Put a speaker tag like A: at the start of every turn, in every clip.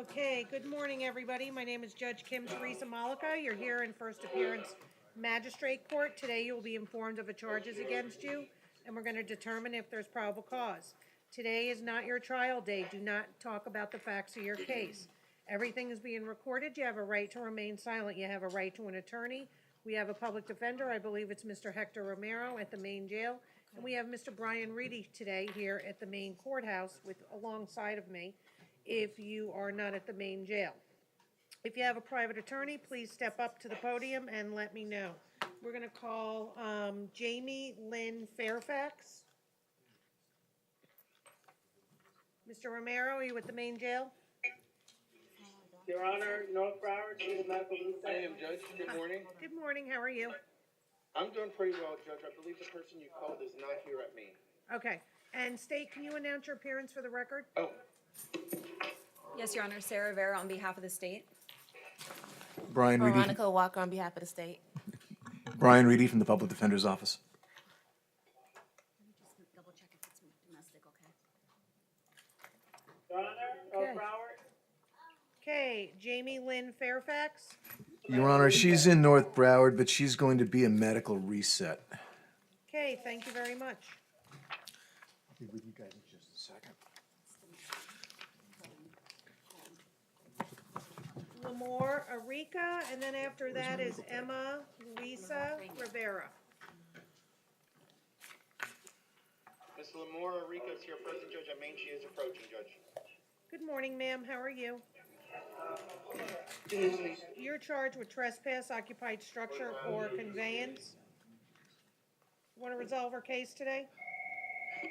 A: Okay, good morning, everybody. My name is Judge Kim Teresa Malika. You're here in first appearance magistrate court. Today you will be informed of the charges against you, and we're going to determine if there's probable cause. Today is not your trial day. Do not talk about the facts of your case. Everything is being recorded. You have a right to remain silent. You have a right to an attorney. We have a public defender. I believe it's Mr. Hector Romero at the main jail. And we have Mr. Brian Reedy today here at the main courthouse alongside of me, if you are not at the main jail. If you have a private attorney, please step up to the podium and let me know. We're going to call Jamie Lynn Fairfax. Mr. Romero, are you at the main jail?
B: Your Honor, North Broward, Chief of Medical Police.
C: I am, Judge. Good morning.
A: Good morning, how are you?
C: I'm doing pretty well, Judge. I believe the person you called is not here at me.
A: Okay, and State, can you announce your appearance for the record?
C: Oh,
D: Yes, Your Honor. Sarah Rivera on behalf of the state.
E: Brian Reedy.
F: Veronica Walker on behalf of the state.
E: Brian Reedy from the Public Defender's Office.
D: Just double check if it's domestic, okay?
B: Your Honor, North
A: Okay.
B: Broward.
A: Okay, Jamie Lynn Fairfax.
E: Your Honor, she's in North Broward, but she's going to be a medical reset.
A: Okay, thank you very much.
E: I'll be with you guys in just a second.
A: Lamore Arica, and then after that is Emma Luisa Rivera.
C: Ms. Lamora Rica is here present, Judge. I mean, she is approaching, Judge.
A: Good morning, ma'am, how are you? You're charged with trespass, occupied structure, or conveyance. Want to resolve her case today?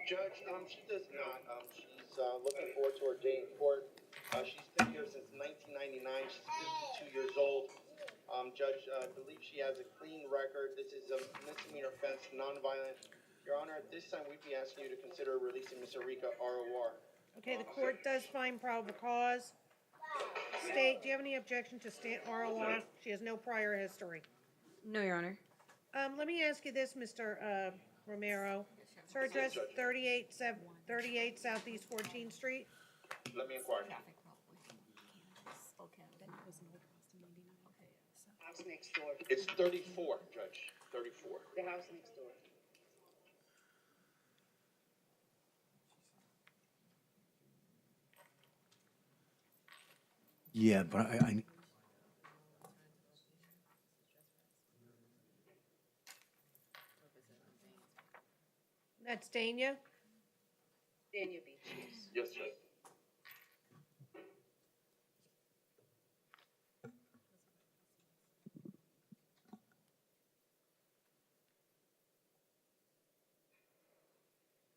C: Judge, she does not. She's looking forward to her day in court. She's been here since 1999. She's 52 years old. Judge, I believe she has a clean record. This is a misdemeanor offense, nonviolent. Your Honor, at this time, we'd be asking you to consider releasing Ms. Arica ROR.
A: Okay, the court does find probable cause. State, do you have any objection to ROR? She has no prior history.
D: No, Your Honor.
A: Let me ask you this, Mr. Romero. Is her address 38 Southeast 14th Street?
C: Let me inquire.
B: House next door.
C: It's 34, Judge. 34.
B: The house next door.
E: Yeah, but I
A: That's Dania?
B: Dania Beach.
C: Yes, Judge.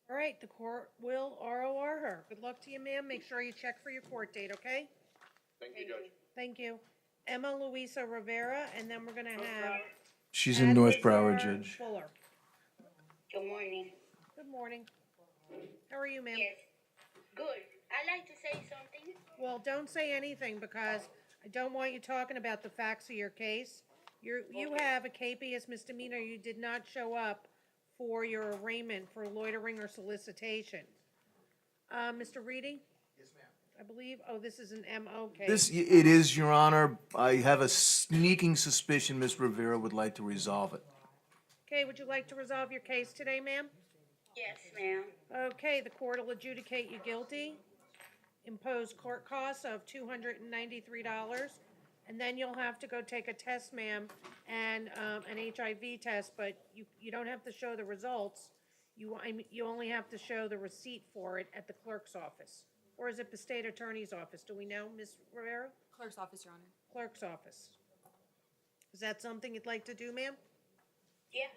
A: All right, the court will ROR her. Good luck to you, ma'am. Make sure you check for your court date, okay?
C: Thank you, Judge.
A: Thank you. Emma Luisa Rivera, and then we're gonna have.
E: she's in North
A: Adlazar
E: Broward, Judge.
A: Fuller.
G: Good morning.
A: Good morning. How are you, ma'am?
G: Yes. Good. I'd like to say something.
A: Well, don't say anything because I don't want you talking about the facts of your case. You have a capious misdemeanor. You did not show up for your arraignment for loitering or solicitation. Mr. Reedy? Yes, ma'am. I believe, this is an MO case.
E: It is, Your Honor. I have a sneaking suspicion Ms. Rivera would like to resolve it.
A: Okay, would you like to resolve your case today, ma'am?
G: Yes, ma'am.
A: Okay, the court will adjudicate you guilty, impose court costs of $293, and then you'll have to go take a test, ma'am, and an HIV test, but you don't have to show the results. You only have to show the receipt for it at the clerk's office. Or is it the state attorney's office? Do we know, Ms. Rivera?
D: Clerk's office, Your Honor.
A: Clerk's office. Is that something you'd like to do, ma'am?
G: Yes.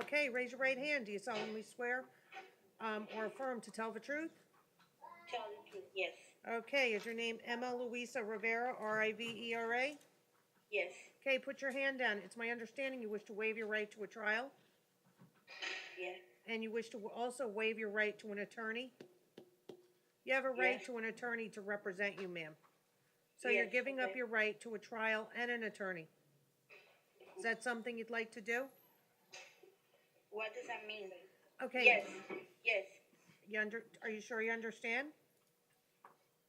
A: Okay, raise your right hand. Do you solemnly swear or affirm to tell the truth?
G: Tell the truth. Yes.
A: Okay, is your name Emma Luisa Rivera, Rivera?
G: Yes.
A: Okay, put your hand down. It's my understanding you wish to waive your right to a trial,
G: Yes.
A: and you wish to also waive your right to an attorney? You have a right
G: Yes.
A: to an attorney to represent you, ma'am. So you're
G: Yes,
A: giving up
G: okay.
A: your right to a trial and an attorney. Is that something you'd like to do?
G: What does that mean?
A: Okay.
G: Yes. Yes.
A: Are you sure you understand?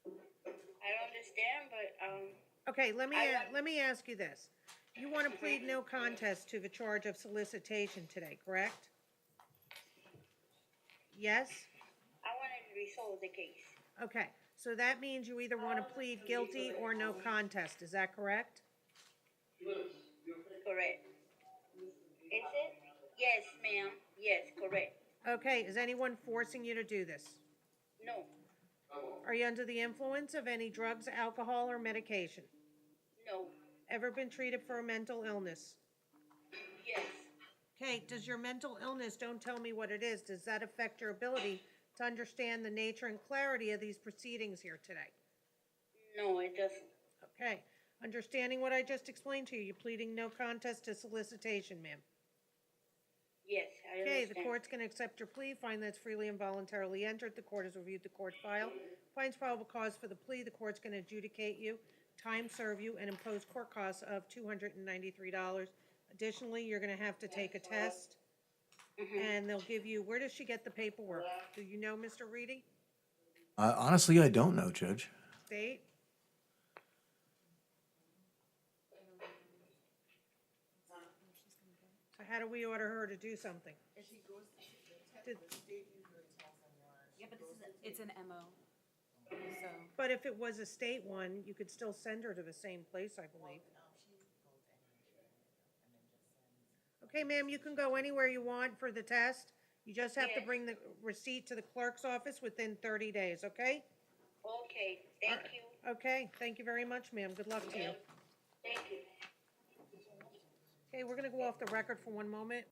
G: I don't understand, but,
A: Okay, let
G: I-
A: me ask you this. You want to plead no contest to the charge of solicitation today, correct? Yes?
G: I wanted to resolve the case.
A: Okay, so that means you either want to plead guilty or no contest, is that correct?
G: Correct. Is it? Yes, ma'am. Yes, correct.
A: Okay, is anyone forcing you to do this?
G: No,
A: Are you under the influence of any drugs, alcohol, or medication?
G: no,
A: Ever been treated for a mental illness?
G: yes,
A: Okay, does your mental illness, don't tell me what it is, does that affect your ability to understand the nature and clarity of these proceedings here today?
G: no, it doesn't.
A: Okay, understanding what I just explained to you, you're pleading no contest to solicitation, ma'am.
G: Yes, I
A: Okay,
G: understand.
A: the court's gonna accept your plea, find that it's freely and voluntarily entered, the court has reviewed the court file, finds probable cause for the plea, the court's gonna adjudicate you, time serve you, and impose court costs of $293. Additionally, you're gonna have to take a test, and they'll give you, where does she get the paperwork? Do you know, Mr. Reedy?
E: Honestly, I don't know, Judge.
A: State? So how do we order her to do something? Did-
D: Yeah, but it's an MO, so.
A: But if it was a state one, you could still send her to the same place, I believe. Okay, ma'am, you can go anywhere you want for the test. You just have to
G: Yes.
A: bring the receipt to the clerk's office within 30 days, okay?
G: Okay, thank you,
A: Okay, thank you very much, ma'am. Good luck to you.
G: thank you.
A: Okay, we're gonna go off the record for one moment.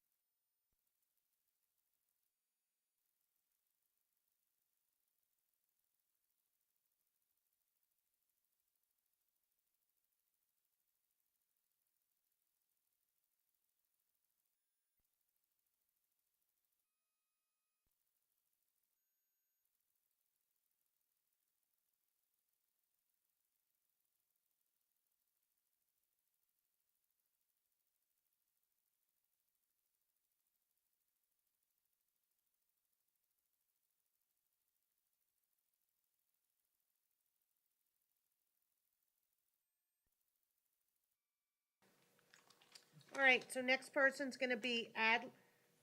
A: All right, so next person's gonna be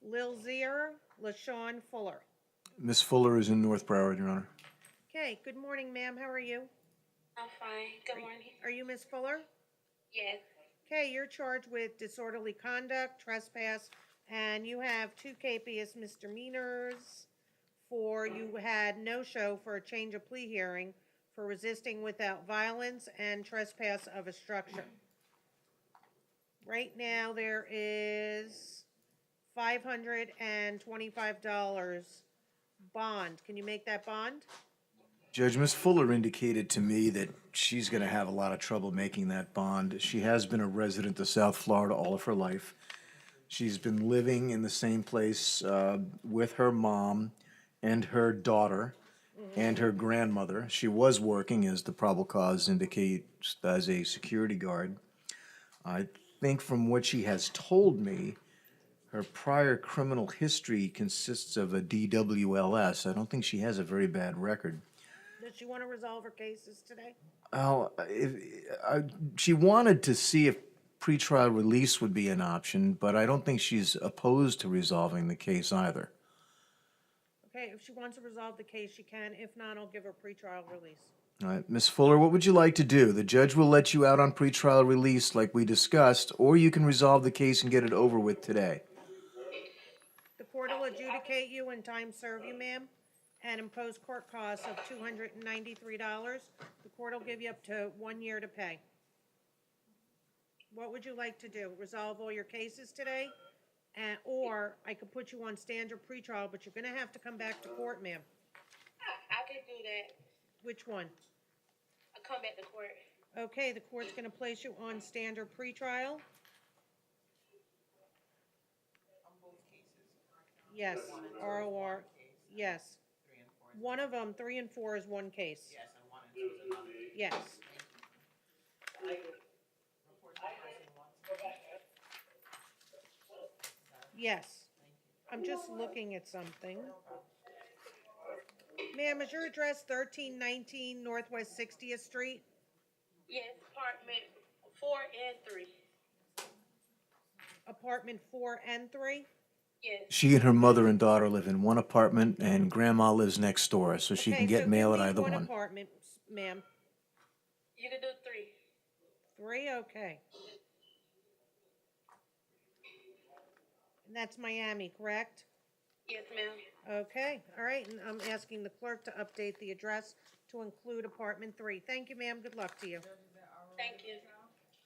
A: Lilzier LaShawn Fuller.
E: Miss Fuller is in North Broward, Your Honor.
A: Okay, good morning, ma'am. How are you?
G: I'm fine, good morning.
A: Are you Miss Fuller?
G: Yes,
A: Okay, you're charged with disorderly conduct, trespass, and you have 2 capious misdemeanors for you had no show for a change of plea hearing for resisting without violence and trespass of a structure. Right now, there is $525 bond. Can you make that bond?
E: Judge, Miss Fuller indicated to me that she's going to have a lot of trouble making that bond. She has been a resident of South Florida all of her life. She's been living in the same place with her mom and her daughter and her grandmother. She was working, as the probable cause indicates, as a security guard. I think from what she has told me, her prior criminal history consists of a DWLS. I don't think she has a very bad record.
A: Does she want to resolve her cases today?
E: She wanted to see if pretrial release would be an option, but I don't think she's opposed to resolving the case either.
A: Okay, if she wants to resolve the case, she can. If not, I'll give her pretrial release.
E: All right, Ms. Fuller, what would you like to do? The judge will let you out on pretrial release like we discussed, or you can resolve the case and get it over with today.
A: The court will adjudicate you and time serve you, ma'am, and impose court costs of $293. The court will give you up to 1 year to pay. What would you like to do? Resolve all your cases today? Or I could put you on standard pretrial, but you're gonna have to come back to court, ma'am.
G: I can do that.
A: Which one?
G: I'll come back to court.
A: Okay, the court's gonna place you on standard pretrial. Yes, ROR, yes. One of them, 3 and 4 is one case. Yes, and 1 and 2 is another. Yes. Yes. I'm just looking at something. Ma'am, is your address 1319 Northwest 60th Street?
G: Yes, apartment 4 and 3.
A: Apartment 4 and 3?
G: Yes.
E: She and her mother and daughter live in one apartment, and grandma lives next door, so she can
A: Okay,
E: get
A: so
E: mail
A: give
E: at
A: me
E: either
A: one
E: one.
A: apartment, ma'am.
G: You can do 3.
A: 3, okay. And that's Miami, correct?
G: Yes, ma'am.
A: Okay, all right, and I'm asking the clerk to update the address to include apartment 3. Thank you, ma'am, good luck to you.
G: Thank you.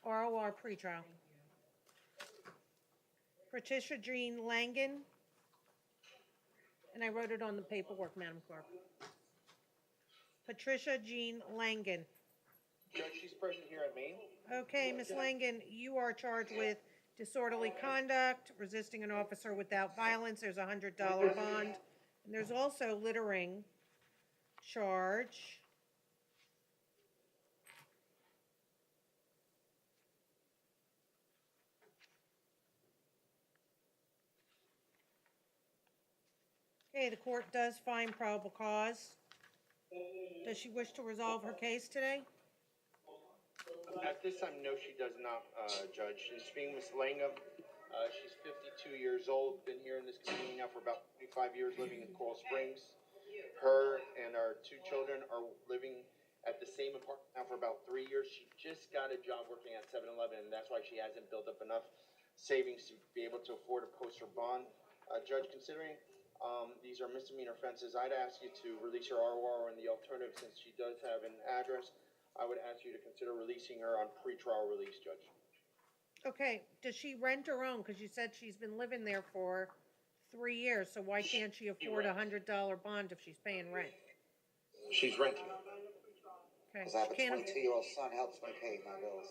A: ROR pretrial. Patricia Jean Langen. And I wrote it on the paperwork, Madam Clerk. Patricia Jean Langen.
C: Judge, she's present here at Maine.
A: Okay, Ms. Langen, you are charged with disorderly conduct, resisting an officer without violence. There's a $100 bond. And there's also littering charge. Okay, the court does find probable cause. Does she wish to resolve her case today?
C: At this time, no, she does not, Judge. And speaking with Ms. Langham, she's 52 years old, been here in this community now for about 25 years, living in Coral Springs. Her and our 2 children are living at the same apartment now for about 3 years. She just got a job working at 7-Eleven, and that's why she hasn't built up enough savings to be able to afford to post her bond. Judge, considering these are misdemeanor offenses, I'd ask you to release her ROR, and the alternative, since she does have an address, I would ask you to consider releasing her on pretrial release, Judge.
A: Okay, does she rent her own? Because you said she's been living there for 3 years, so why can't she afford a $100 bond if she's paying rent?
C: She's renting.
A: Okay,
F: Because I have a
A: she can't,
F: 22-year-old son helps me pay my bills.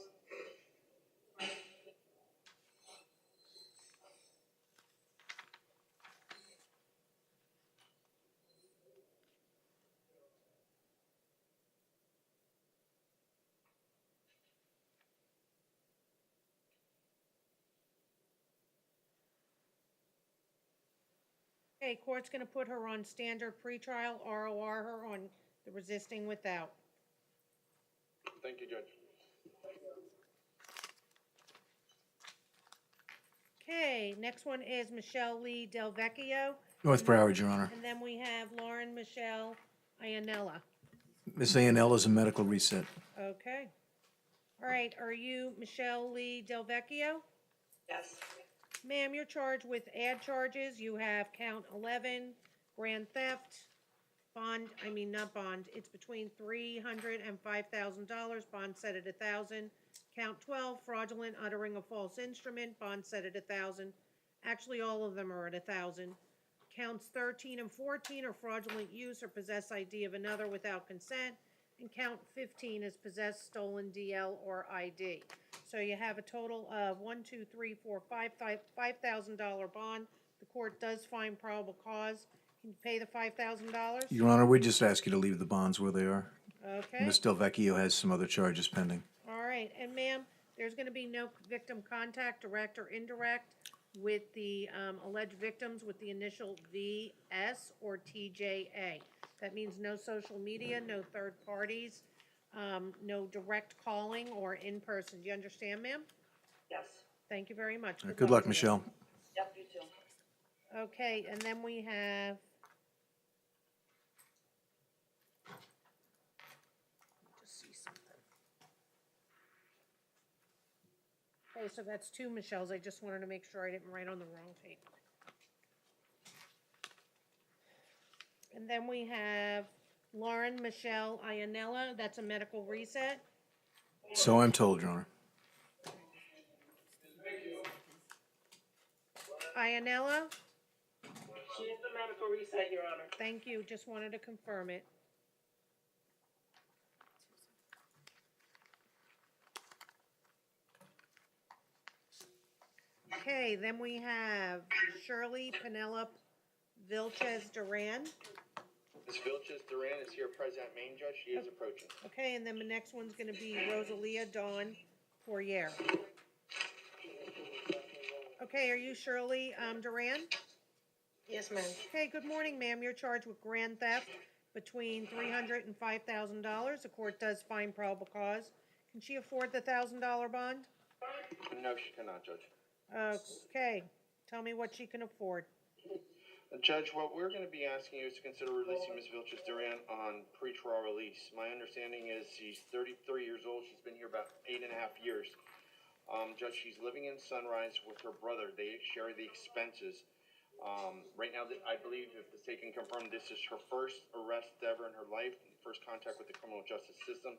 A: okay, court's gonna put her on standard pretrial, ROR her on the resisting without.
C: Thank you, Judge.
A: Okay, next one is Michelle Lee Del Vecchio,
E: North Broward, Your Honor.
A: and then we have Lauren Michelle Ianella.
E: Miss A&L is a medical reset.
A: Okay. All right, are you Michelle Lee Del Vecchio?
G: Yes.
A: Ma'am, you're charged with add charges. You have count 11, grand theft, not bond, it's between $300 and $5,000, bond set at $1,000. Count 12, fraudulent uttering a false instrument, bond set at $1,000. Actually, all of them are at $1,000. Counts 13 and 14 are fraudulent use or possess ID of another without consent. And count 15 is possess stolen DL or ID. So you have a total of $5,000 bond. The court does find probable cause. Can you pay the $5,000?
E: Your Honor, we just ask you to leave the bonds where they are.
A: Okay.
E: Miss Del Vecchio has some other charges pending.
A: All right, and ma'am, there's gonna be no victim contact, direct or indirect, with the alleged victims with the initial VS or TJA. That means no social media, no third parties, no direct calling or in person. Do you understand, ma'am?
G: Yes.
A: Thank you very much.
E: Good luck,
A: to you.
E: Michelle.
G: Yep, you too.
A: Okay, and then we have. Just see something. Okay, so that's 2 Michelles. I just wanted to make sure I didn't write on the wrong paper. And then we have Lauren Michelle Ianella. That's a medical reset.
E: So I'm told, Your Honor.
A: Ianella,
B: She's the medical reset, Your Honor.
A: thank you. Just wanted to confirm it. Okay, then we have Shirley Penelope Vilches Duran.
C: Ms. Vilches Duran is here present at Maine, Judge. She is approaching.
A: Okay, and then the next one's gonna be Rosalia Dawn Poirier. Okay, are you Shirley Duran?
G: Yes, ma'am.
A: Okay, good morning, ma'am. You're charged with grand theft between $300 and $5,000. The court does find probable cause. Can she afford the $1,000 bond?
C: No, she cannot, Judge.
A: Okay, tell me what she can afford.
C: Judge, what we're gonna be asking you is to consider releasing Ms. Vilches Duran on pretrial release. My understanding is she's 33 years old, she's been here about 8.5 years. Judge, she's living in Sunrise with her brother, they share the expenses. Right now, I believe if the state can confirm, this is her first arrest ever in her life, first contact with the criminal justice system.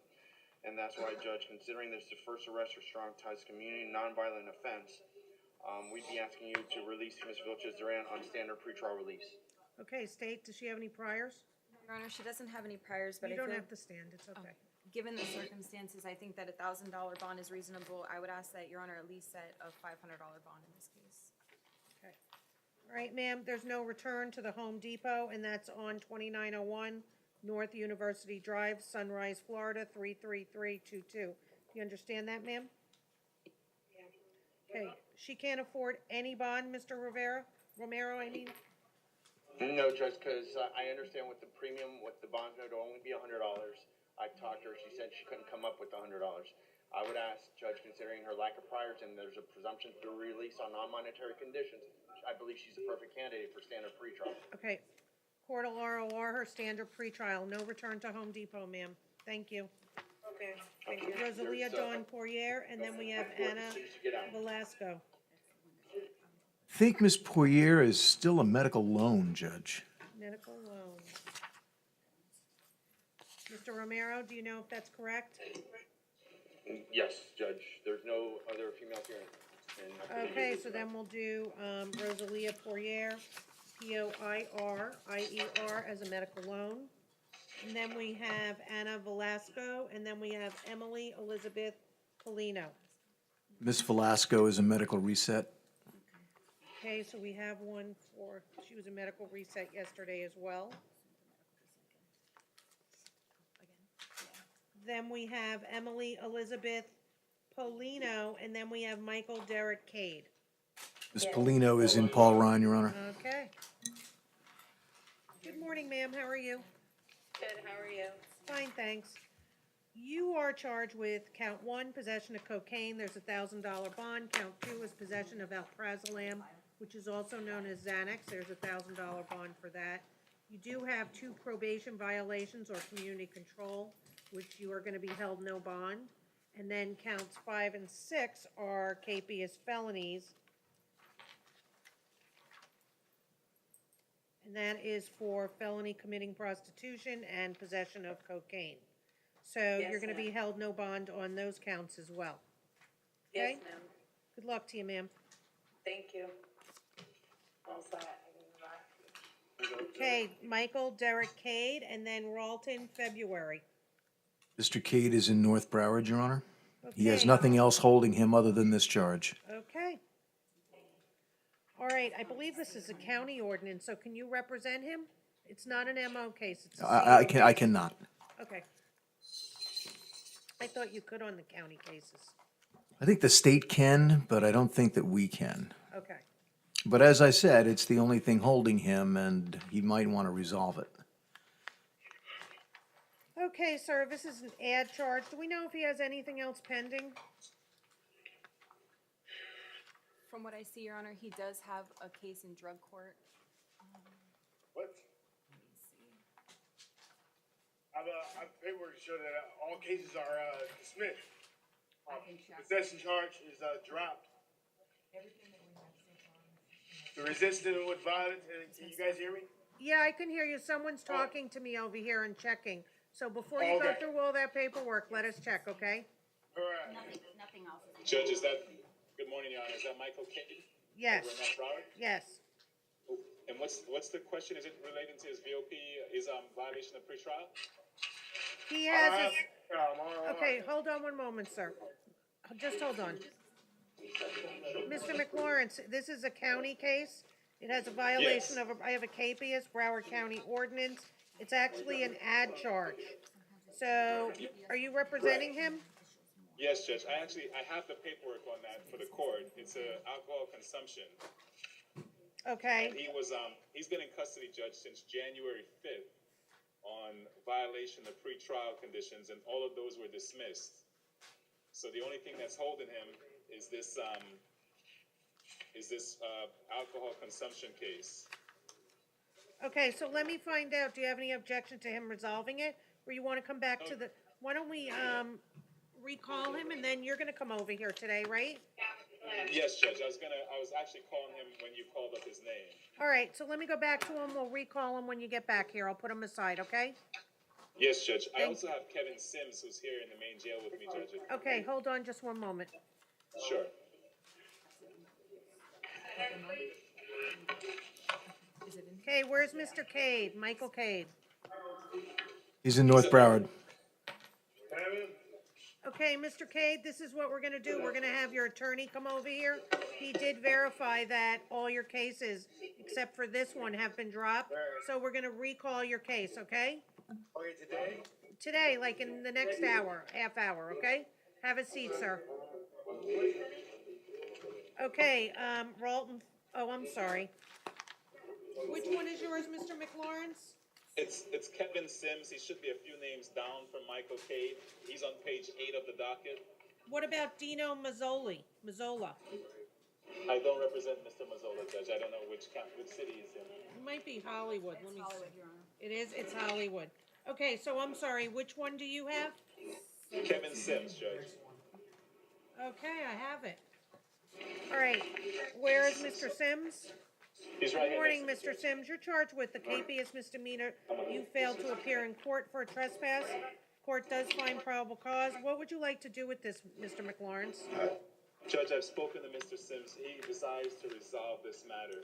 C: And that's why, Judge, considering this is the first arrest for strong ties to community, nonviolent offense, we'd be asking you to release Ms. Vilches Duran on standard pretrial release.
A: Okay, state, does she have any priors?
D: Your Honor, she doesn't have any priors, but
A: You
D: I
A: don't
D: feel,
A: have to stand, it's okay.
D: given the circumstances, I think that $1,000 bond is reasonable. I would ask that Your Honor at least set a $500 bond in this case.
A: Okay. All right, ma'am, there's no return to the Home Depot, and that's on 2901 North University Drive, Sunrise, Florida, 33322. You understand that, ma'am? Okay, she can't afford any bond, Mr. Romero, I mean?
C: No, Judge, because I understand with the premium, with the bond note, it'll only be $100. I talked to her, she said she couldn't come up with $100. I would ask, Judge, considering her lack of priors and there's a presumption to release on non-monetary conditions, I believe she's the perfect candidate for standard pretrial.
A: Okay, Court will ROR her standard pretrial, no return to Home Depot, ma'am. Thank you.
B: Okay, thank you.
A: Rosalia Dawn Poirier, and then we have Anna Velasco.
E: I think Ms. Poirier is still a medical loan, Judge.
A: Medical loan. Mr. Romero, do you know if that's correct?
C: Yes, Judge, there's no other female here.
A: Okay, so then we'll do Rosalia Poirier, Poirier, as a medical loan. And then we have Anna Velasco, and then we have Emily Elizabeth Polino.
E: Ms. Velasco is a medical reset.
A: Okay, so we have one for, she was a medical reset yesterday as well. Then we have Emily Elizabeth Polino, and then we have Michael Derek Cade.
E: Ms. Polino is in Paul Ryan, Your Honor.
A: Okay. Good morning, ma'am, how are you?
G: Good, how are you?
A: Fine, thanks. You are charged with count 1, possession of cocaine, there's a $1,000 bond. Count 2 is possession of alprazolam, which is also known as Xanax, there's a $1,000 bond for that. You do have 2 probation violations or community control, which you are gonna be held no bond. And then counts 5 and 6 are capious felonies. And that is for felony committing prostitution and possession of cocaine. So
G: Yes,
A: you're gonna be
G: ma'am.
A: held no bond on those counts as well.
G: Yes,
A: Okay.
G: ma'am.
A: Good luck to you, ma'am.
G: Thank you. All set.
A: Okay, Michael Derek Cade, and then Ralton February.
E: Mr. Cade is in North Broward, Your Honor. He has
A: Okay.
E: nothing else holding him other than this charge.
A: Okay. All right, I believe this is a county ordinance, so can you represent him? It's not an MO case, it's a
E: I
A: CO.
E: cannot.
A: Okay. I thought you could on the county cases.
E: I think the state can, but I don't think that we can.
A: Okay.
E: But as I said, it's the only thing holding him, and he might want to resolve it.
A: Okay, sir, this is an ad charge. Do we know if he has anything else pending?
D: From what I see, Your Honor, he does have a case in drug court.
H: What? I've paperwork to show that all cases are dismissed. Possession charge is dropped. The resistance with violence, can you guys hear me?
A: Yeah, I can hear you. Someone's talking to me over here and checking. So before you go
H: Okay.
A: through all that paperwork, let us check, okay?
H: All right.
G: Nothing else.
I: Judge, is that, good morning, Your Honor, is that Michael Cade?
A: Yes,
I: Over in North Broward?
A: yes.
I: And what's the question, is it relating to his VOP, his violation of pretrial?
A: He has his,
H: All right.
A: okay, hold on one moment, sir. Just hold on. Mr. McLawrence, this is a county case. It has a violation of, I have a capious Broward County ordinance. It's actually an ad charge. So, are you representing him?
I: Yes, Judge, I have the paperwork on that for the court, it's a alcohol consumption.
A: Okay,
I: And he's been in custody, Judge, since January 5th on violation of pretrial conditions, and all of those were dismissed. So the only thing that's holding him is this alcohol consumption case.
A: Okay, so let me find out, do you have any objection to him resolving it? Or you wanna come back to the, why don't we, recall him and then you're gonna come over here today, right?
I: Yes, Judge, I was actually calling him when you called up his name.
A: All right, so let me go back to him, we'll recall him when you get back here, I'll put him aside, okay?
I: Yes, Judge. I
A: Thank-
I: also have Kevin Sims, who's here in the main jail with me, Judge.
A: Okay, hold on just one moment.
I: Sure.
A: Okay, where's Mr. Cade, Michael Cade?
E: He's in North Broward.
A: Okay, Mr. Cade, this is what we're gonna do. We're gonna have your attorney come over here. He did verify that all your cases, except for this one, have been dropped. So we're gonna recall your case, okay?
C: Okay, today?
A: Today, like in the next hour, half hour, okay? Have a seat, sir. Okay, Ralton, oh, I'm sorry. Which one is yours, Mr. McLawrence?
I: It's Kevin Sims. He should be a few names down from Michael Cade. He's on page 8 of the docket.
A: What about Dino Mazzola?
I: I don't represent Mr. Mazzola, Judge. I don't know which city he's in.
A: It might be Hollywood, let me
D: Hollywood,
A: see.
D: Your Honor.
A: It is, it's Hollywood. Okay, so I'm sorry, which one do you have?
I: Kevin Sims, Judge.
A: Okay, I have it. All right, where is Mr. Sims?
I: He's right
A: Good
I: here.
A: morning,
I: next to me,
A: Mr. Sims. You're charged with the capious misdemeanor. You failed to appear in court for a trespass. Court does find probable cause. What would you like to do with this, Mr. McLawrence?
I: Judge, I've spoken to Mr. Sims. He desires to resolve this matter.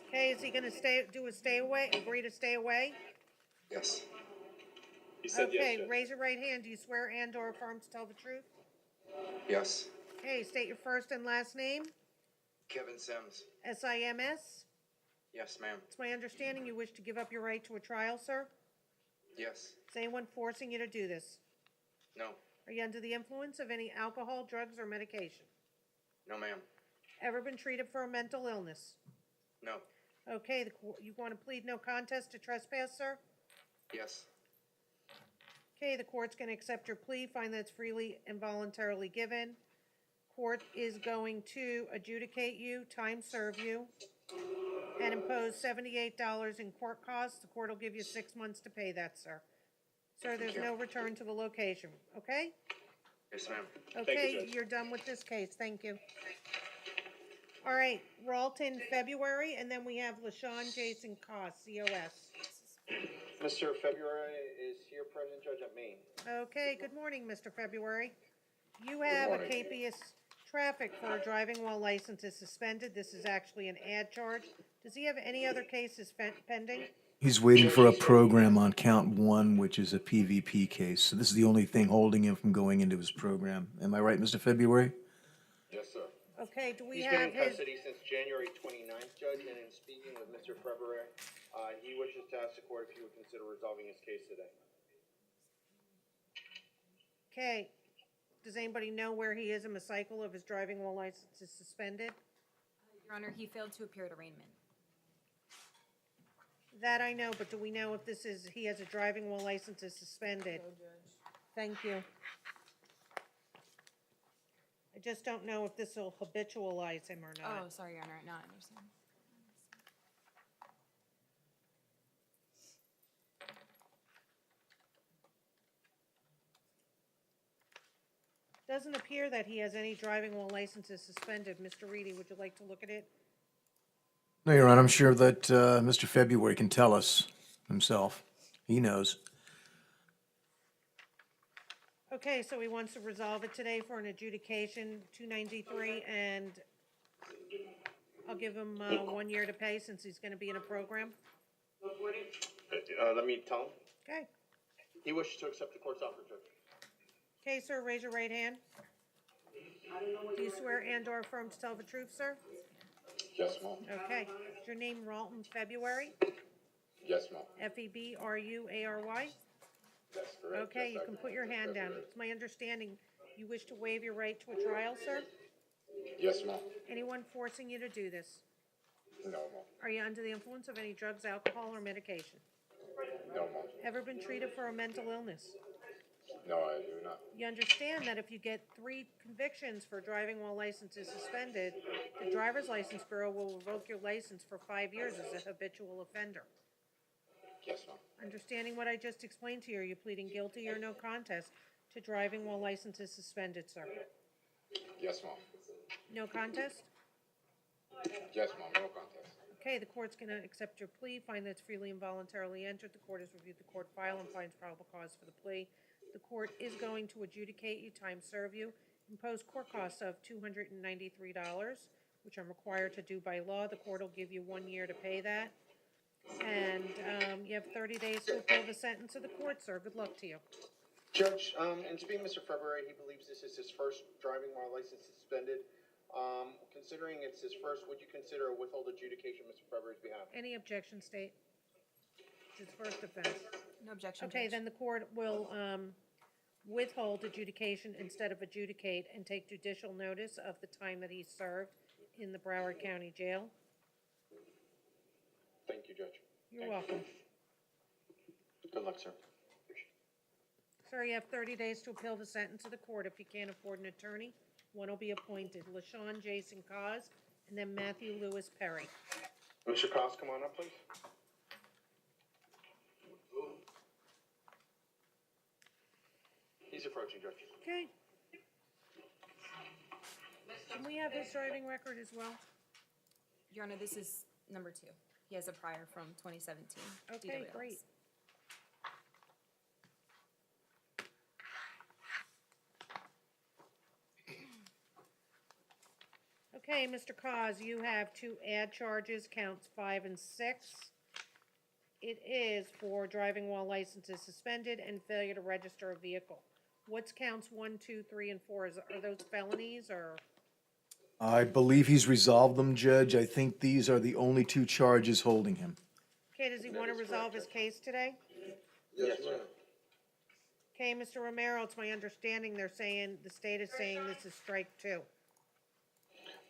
A: Okay, is he gonna do a stay away, agree to stay away?
F: Yes.
I: He said yes,
A: Okay,
I: Judge.
A: raise your right hand. Do you swear and or affirm to tell the truth?
F: Yes.
A: Okay, state your first and last name.
F: Kevin Sims.
A: SIMS.
F: Yes, ma'am.
A: It's my understanding you wish to give up your right to a trial, sir?
F: Yes.
A: Is anyone forcing you to do this?
F: No.
A: Are you under the influence of any alcohol, drugs, or medication?
F: No, ma'am.
A: Ever been treated for a mental illness?
F: No.
A: Okay, you want to plead no contest to trespass, sir?
F: Yes.
A: Okay, the court's going to accept your plea, find that it's freely and voluntarily given. Court is going to adjudicate you, time serve you, and impose $78 in court costs. The court will give you 6 months to pay that, sir. Sir, there's
F: you.
A: no return to the location, okay?
F: Yes, ma'am.
A: Okay,
I: Judge.
A: you're done with this case, thank you. All right, Ralton, February, and then we have LaShawn Jason Cost, COS.
C: Mr. February is here, President Judge at Maine.
A: Okay, good morning, Mr. February. You have a capious traffic for a driving while license is suspended. This is actually an ad charge. Does he have any other cases pending?
E: He's waiting for a program on count 1, which is a PVP case. So this is the only thing holding him from going into his program. Am I right, Mr. February?
C: Yes, sir.
A: Okay, do we
C: He's been
A: have
C: in
A: his,
C: custody since January 29th, Judge, and in speaking with Mr. February, he wishes to ask the court if he would consider resolving his case today.
A: okay, does anybody know where he is in the cycle of his driving while license is suspended?
D: Your Honor, he failed to appear at arraignment.
A: That I know, but do we know if this is, he has a driving while license is suspended? Thank you. I just don't know if this will habitualize him or
D: Oh,
A: not.
D: sorry, Your Honor, now I understand.
A: Doesn't appear that he has any driving while license is suspended. Mr. Reedy, would you like to look at it?
E: No, Your Honor, I'm sure that Mr. February can tell us himself. He knows.
A: Okay, so he wants to resolve it today for an adjudication, 293, and I'll give him 1 year to pay since he's gonna be in a program.
C: Let me tell him.
A: Okay.
C: He wishes to accept the court's offer, Judge.
A: Okay, sir, raise your right hand. Do you swear and or affirm to tell the truth, sir?
C: Yes, ma'am.
A: Okay. Is your name Ralton February?
C: Yes, ma'am.
A: February?
C: That's correct.
A: Okay, you can put your hand down. It's my understanding you wish to waive your right to a trial, sir?
C: Yes, ma'am.
A: Anyone forcing you to do this?
C: No, ma'am.
A: Are you under the influence of any drugs, alcohol, or medication?
C: No, ma'am.
A: Ever been treated for a mental illness?
J: No, I do not.
A: You understand that if you get 3 convictions for driving while license is suspended, the Driver's License Bureau will revoke your license for 5 years as a habitual offender.
J: Yes, ma'am.
A: Understanding what I just explained to you, are you pleading guilty or no contest to driving while license is suspended, sir?
J: Yes, ma'am.
A: No contest?
J: Yes, ma'am. No contest.
A: Okay, the court's gonna accept your plea, find that it's freely and voluntarily entered. The court has reviewed the court file and finds probable cause for the plea. The court is going to adjudicate you, time serve you, impose court costs of $293, which I'm required to do by law. The court will give you 1 year to pay that. And, you have 30 days to appeal the sentence of the court, sir. Good luck to you.
C: Judge, in speaking to Mr. February, he believes this is his first driving while license suspended. Considering it's his first, would you consider a withhold adjudication on Mr. February's behalf?
A: Any objection, State? It's his first offense.
D: No objection,
A: Okay,
D: Judge.
A: then the court will withhold adjudication instead of adjudicate and take judicial notice of the time that he served in the Broward County Jail.
C: Thank you, Judge.
A: You're welcome.
C: Good luck, sir.
A: Sir, you have 30 days to appeal the sentence of the court. If you can't afford an attorney, one will be appointed. LaShawn Jason Cos, and then Matthew Lewis Perry.
C: Mr. Cross, come on up, please. He's approaching, Judge.
A: Okay. Can we have his driving record as well?
D: Your Honor, this is number 2. He has a prior from 2017.
A: Okay,
D: DWIs.
A: great. Okay, Mr. Cos, you have 2 add charges, counts 5 and 6. It is for driving while license is suspended and failure to register a vehicle. What's counts 1, 2, 3, and 4? Are those felonies or?
E: I believe he's resolved them, Judge. I think these are the only 2 charges holding him.
A: Okay, does he want to resolve his case today?
C: Yes, ma'am.
A: Okay, Mr. Romero, it's my understanding they're saying, the state is saying this is strike 2.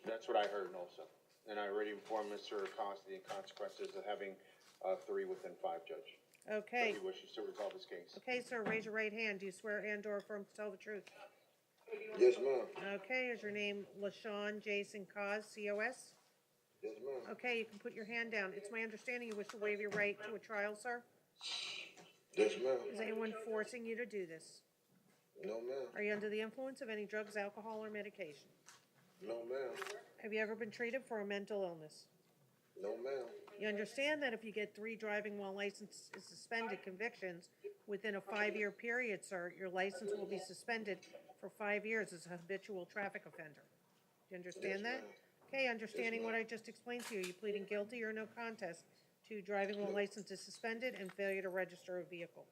C: That's what I heard also. And I already informed Mr. Acosta the consequences of having 3 within 5, Judge.
A: Okay,
C: If he wishes to resolve his case.
A: okay, sir, raise your right hand. Do you swear and/or affirm to tell the truth?
J: Yes, ma'am.
A: Okay, is your name LaShawn Jason Cos, C-O-S?
J: Yes, ma'am.
A: Okay, you can put your hand down. It's my understanding you wish to waive your right to a trial, sir?
J: Yes, ma'am.
A: Is anyone forcing you to do this?
J: No, ma'am.
A: Are you under the influence of any drugs, alcohol, or medication?
J: No, ma'am.
A: Have you ever been treated for a mental illness?
J: No, ma'am.
A: You understand that if you get 3 driving while license is suspended convictions within a 5-year period, sir, your license will be suspended for 5 years as a habitual traffic offender. Do you understand that? Okay, understanding what I just explained to you, you pleading guilty or no contest to driving while license is suspended and failure to register a vehicle.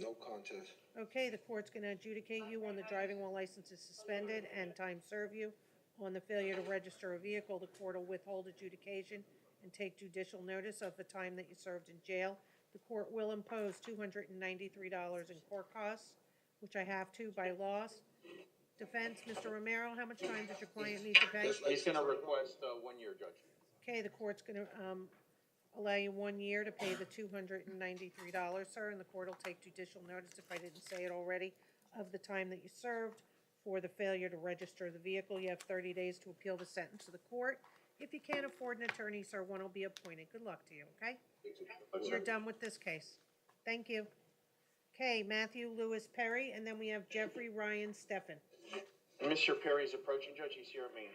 J: No contest.
A: Okay, the court's gonna adjudicate you on the driving while license is suspended and time serve you. On the failure to register a vehicle, the court will withhold adjudication and take judicial notice of the time that you served in jail. The court will impose $293 in court costs, which I have to by law. Defense, Mr. Romero, how much time does your client need to pay?
C: He's gonna request 1 year, Judge.
A: Okay, the court's gonna, allow you 1 year to pay the $293, sir, and the court will take judicial notice, if I didn't say it already, of the time that you served for the failure to register the vehicle. You have 30 days to appeal the sentence to the court. If you can't afford an attorney, sir, one will be appointed. Good luck to you, okay? You're done with this case. Thank you. Okay, Matthew Lewis Perry, and then we have Jeffrey Ryan Steffen.
C: Mr. Perry's approaching, Judge. He's here at me.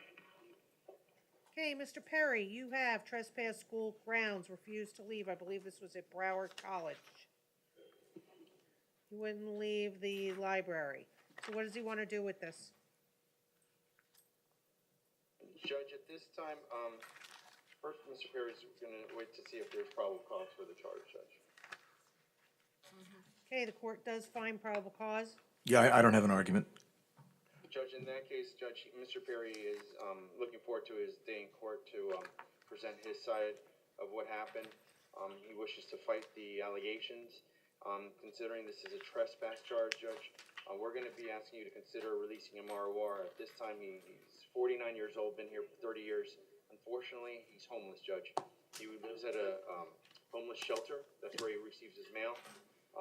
A: Okay, Mr. Perry, you have trespassed school grounds, refused to leave. I believe this was at Broward College. You wouldn't leave the library. So what does he want to do with this?
C: Judge, at this time, first, Mr. Perry's gonna wait to see if there's probable cause for the charge, Judge.
A: Okay, the court does find probable cause.
E: Yeah, I don't have an argument.
C: Judge, in that case, Judge, Mr. Perry is looking forward to his day in court to present his side of what happened. He wishes to fight the allegations. Considering this is a trespass charge, Judge, we're going to be asking you to consider releasing him ROR. At this time, he's 49 years old, been here for 30 years. Unfortunately, he's homeless, Judge. He lives at a homeless shelter. That's where he receives his mail.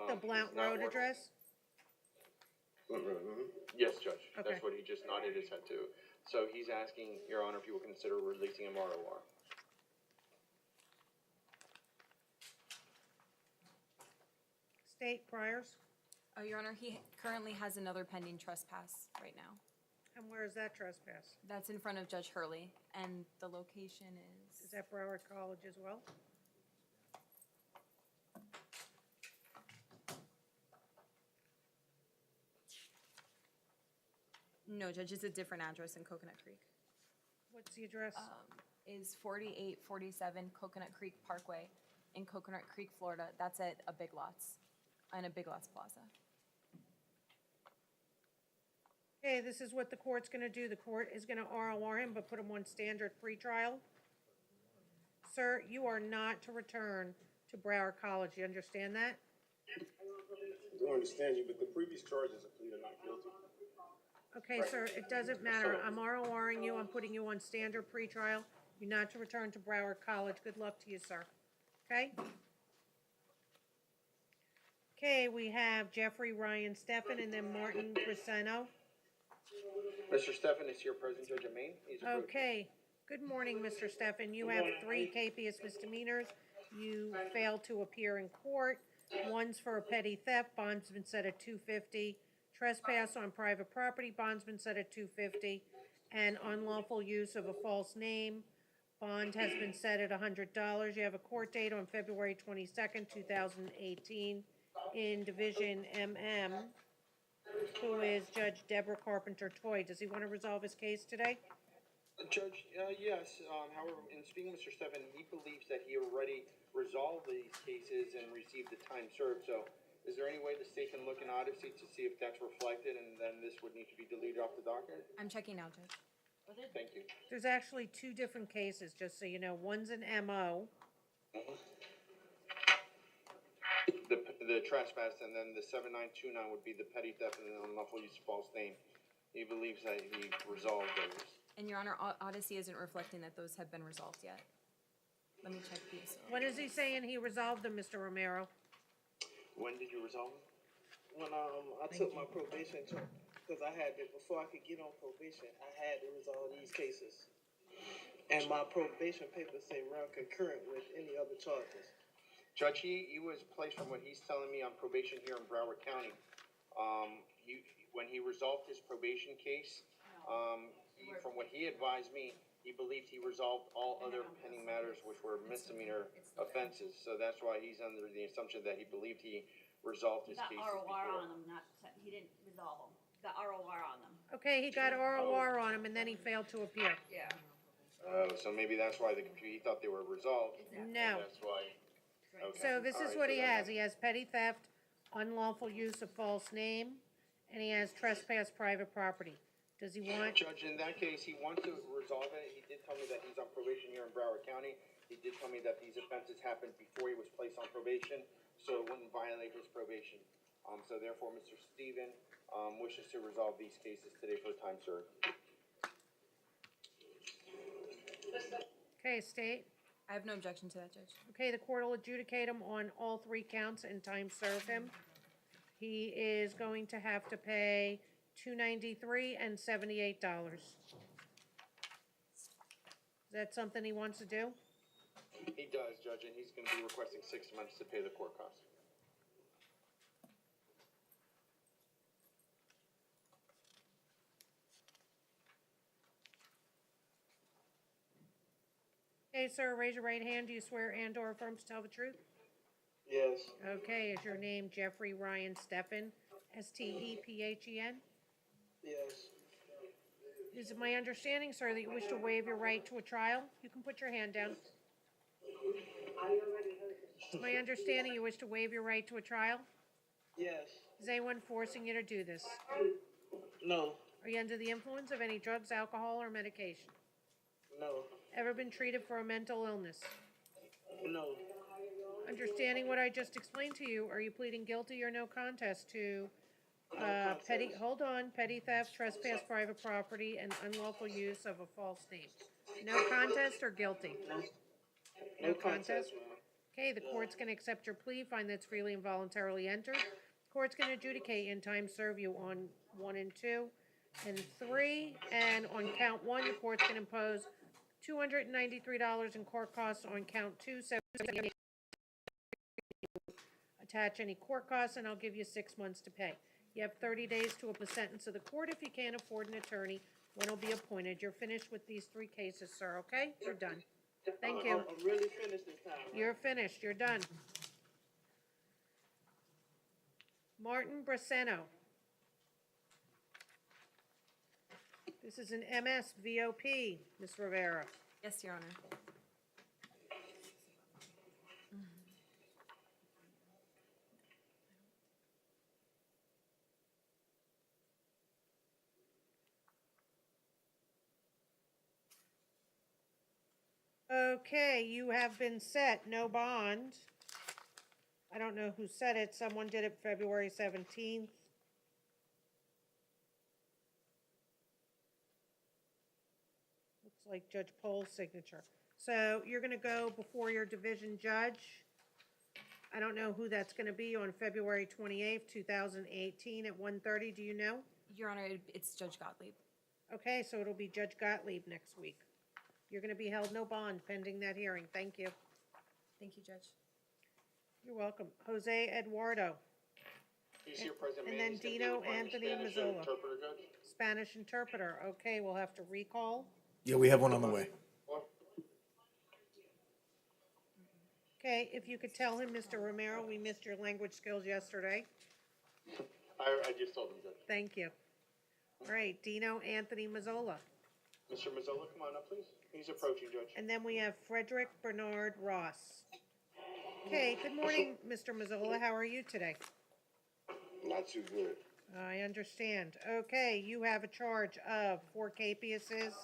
A: The Blount
C: He's not
A: Road
C: working.
A: address?
C: Yes, Judge.
A: Okay.
C: That's what he just nodded his head to. So he's asking, Your Honor, if you will consider releasing him ROR.
A: State priors,
D: Your Honor, he currently has another pending trespass right now.
A: and where is that trespass?
D: That's in front of Judge Hurley, and the location
A: Is
D: is,
A: that Broward College as well?
D: no, Judge, it's a different address in Coconut Creek.
A: What's the address?
D: Is 4847 Coconut Creek Parkway in Coconut Creek, Florida. That's at a Big Lots, in a Big Lots Plaza.
A: Okay, this is what the court's gonna do. The court is gonna ROR him, but put him on standard pretrial. Sir, you are not to return to Broward College. You understand that?
H: I don't understand you, but the previous charges are pleaded not guilty.
A: Okay, sir, it doesn't matter. I'm RORing you. I'm putting you on standard pretrial. You're not to return to Broward College. Good luck to you, sir. Okay? Okay, we have Jeffrey Ryan Steffen and then Martin Briseno.
C: Mr. Stephan is here present, Judge of Maine. He's approved.
A: Okay, good morning, Mr. Steffen. You have 3 capious misdemeanors. You failed to appear in court. One's for a petty theft, bond's been set at $250. Trespass on private property, bond's been set at $250. And unlawful use of a false name, bond has been set at $100. You have a court date on February 22nd, 2018 in Division MM. Who is Judge Deborah Carpenter-Toy. Does he want to resolve his case today?
C: Judge, yes, however, in speaking with Mr. Stephan, he believes that he already resolved these cases and received the time served, so is there any way the state can look in Odyssey to see if that's reflected, and then this would need to be deleted off the docket?
D: I'm checking now, Judge.
C: Thank you.
A: There's actually 2 different cases, just so you know. One's an MO.
C: The trespass, and then the 7929 would be the petty theft and the unlawful use of false name. He believes that he resolved those.
D: And Your Honor, Odyssey isn't reflecting that those have been resolved yet. Let me check these.
A: When is he saying he resolved them, Mr. Romero?
C: When did you resolve them?
K: When I took my probation term, because I had to, before I could get on probation, I had to resolve these cases. And my probation papers say run concurrent with any other charges.
C: Judge, he was placed, from what he's telling me, on probation here in Broward County. When he resolved his probation case, from what he advised me, he believed he resolved all other pending matters which were misdemeanor offenses. So that's why he's under the assumption that he believed he resolved his
G: Got
C: cases
G: ROR
C: before.
G: on them, he didn't resolve them. Got ROR on them.
A: Okay, he got ROR on him and then he failed to appear.
G: Yeah.
C: Oh, so maybe that's why he thought they were resolved.
A: No.
C: That's why. Okay.
A: So this
C: All
A: is
C: right,
A: what
C: so
A: he
C: that-
A: has. He has petty theft, unlawful use of false name, and he has trespass private property. Does he want,
C: Judge, in that case, he wants to resolve it. He did tell me that he's on probation here in Broward County. He did tell me that these offenses happened before he was placed on probation, so it wouldn't violate his probation. So therefore, Mr. Steven, wishes to resolve these cases today for time served.
A: okay, state?
D: I have no objection to that, Judge.
A: Okay, the court will adjudicate him on all 3 counts and time serve him. He is going to have to pay $293 and $78. Is that something he wants to do?
C: He does, Judge, and he's gonna be requesting 6 months to pay the court costs.
A: Okay, sir, raise your right hand. Do you swear and/or affirm to tell the truth?
K: Yes.
A: Okay, is your name Jeffrey Ryan Steffen, Stephen?
K: Yes.
A: Is it my understanding, sir, that you wish to waive your right to a trial? You can put your hand down. It's my understanding you wish to waive your right to a trial?
K: Yes.
A: Is anyone forcing you to do this?
K: No.
A: Are you under the influence of any drugs, alcohol, or medication?
K: No.
A: Ever been treated for a mental illness?
K: No.
A: Understanding what I just explained to you, are you pleading guilty or no contest to petty theft, trespass private property, and unlawful use of a false name? No contest or guilty?
K: No contest, ma'am.
A: Okay, the court's gonna accept your plea, find that's freely and voluntarily entered. Court's gonna adjudicate and time serve you on 1 and 2 and 3, and on count 1, the court's gonna impose $293 in court costs on count 2, so attach any court costs, and I'll give you 6 months to pay. You have 30 days to appeal the sentence of the court. If you can't afford an attorney, one will be appointed. You're finished with these 3 cases, sir, okay? You're done. Thank you.
K: I'm really finished this time. Right?
A: You're finished, you're done. Martin Braceno. This is an MS VOP, Ms. Rivera.
D: Yes, Your Honor.
A: Okay, you have been set, no bond. I don't know who said it, someone did it February 17th. Looks like Judge Poll's signature. So you're gonna go before your division judge. I don't know who that's gonna be on February 28th, 2018 at 1:30, do you know?
D: Your Honor, it's Judge Gottlieb.
A: Okay, so it'll be Judge Gottlieb next week. You're gonna be held no bond pending that hearing, thank you.
D: Thank you, Judge.
A: You're welcome. Jose Eduardo,
C: He's here, President.
A: and
C: Mann.
A: then
C: He's gonna be
A: Dino
C: requiring
A: Anthony
C: Spanish
A: Mazzola.
C: interpreter, Judge.
A: Spanish interpreter, okay, we'll have to recall.
E: Yeah, we have one on the way.
A: Okay, if you could tell him, Mr. Romero, we missed your language skills yesterday.
C: I just told him, Judge.
A: Thank you. All right, Dino Anthony Mazzola.
C: Mr. Mazzola, come on up, please. He's approaching, Judge.
A: And then we have Frederick Bernard Ross. Okay, good morning, Mr. Mazzola. How are you today?
J: Not too good.
A: I understand. Okay, you have a charge of 4 capiases.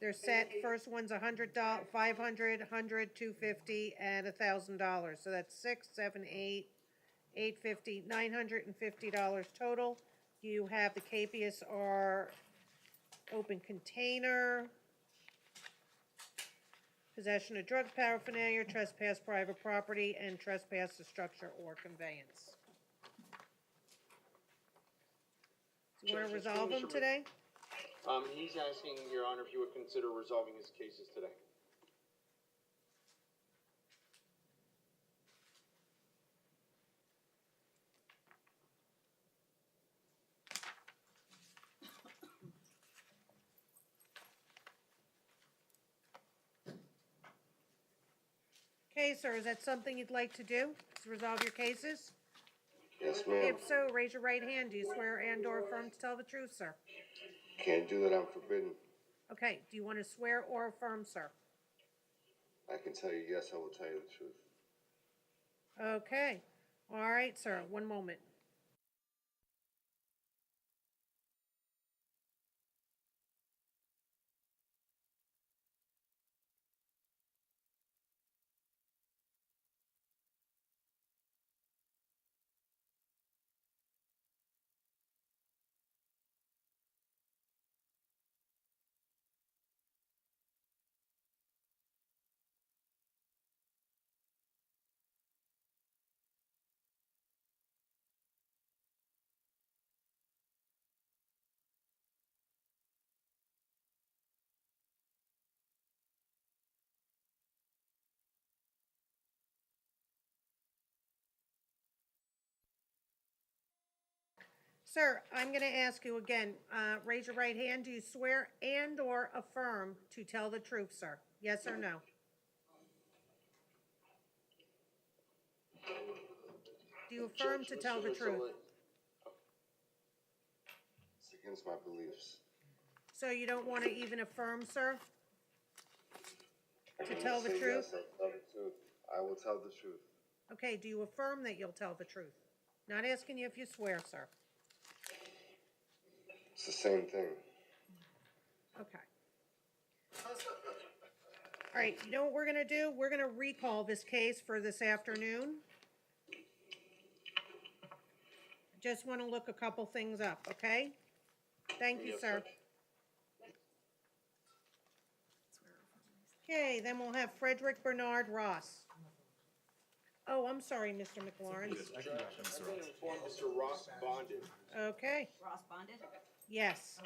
A: They're set, first one's $100, $500, $100, $250, and $1,000. So that's 6, 7, 8, $850, $950 total. You have the capias are open container, possession of drug paraphernalia, trespass private property, and trespass to structure or conveyance. Do you want to resolve them today?
C: He's asking, Your Honor, if you would consider resolving his cases today.
A: Okay, sir, is that something you'd like to do, to resolve your cases?
J: Yes, ma'am.
A: If so, raise your right hand. Do you swear and/or affirm to tell the truth, sir?
J: Can't do that. I'm forbidden.
A: Okay, do you want to swear or affirm, sir?
J: I can tell you yes, I will tell you the truth.
A: Okay, all right, sir, one moment. Sir, I'm going to ask you again, raise your right hand. Do you swear and/or affirm to tell the truth, sir? Yes or no? Do you affirm
J: Judge,
A: to tell
J: Mr.
A: the truth?
J: Mazzola, it's against my beliefs.
A: So you don't want to even affirm, sir? To tell the
J: Say
A: truth?
J: Yes, I'll tell the truth. I will tell the truth.
A: Okay, do you affirm that you'll tell the truth? Not asking you if you swear, sir.
J: It's the same thing.
A: Okay. All right, you know what we're gonna do? We're gonna recall this case for this afternoon. Just wanna look a couple things up, okay? Thank you,
C: Yes,
A: sir.
C: Judge.
A: Okay, then we'll have Frederick Bernard Ross. Oh, I'm sorry, Mr. McLaurin.
C: I've been informed Mr. Ross bonded.
A: Okay,
G: Ross bonded?
A: yes.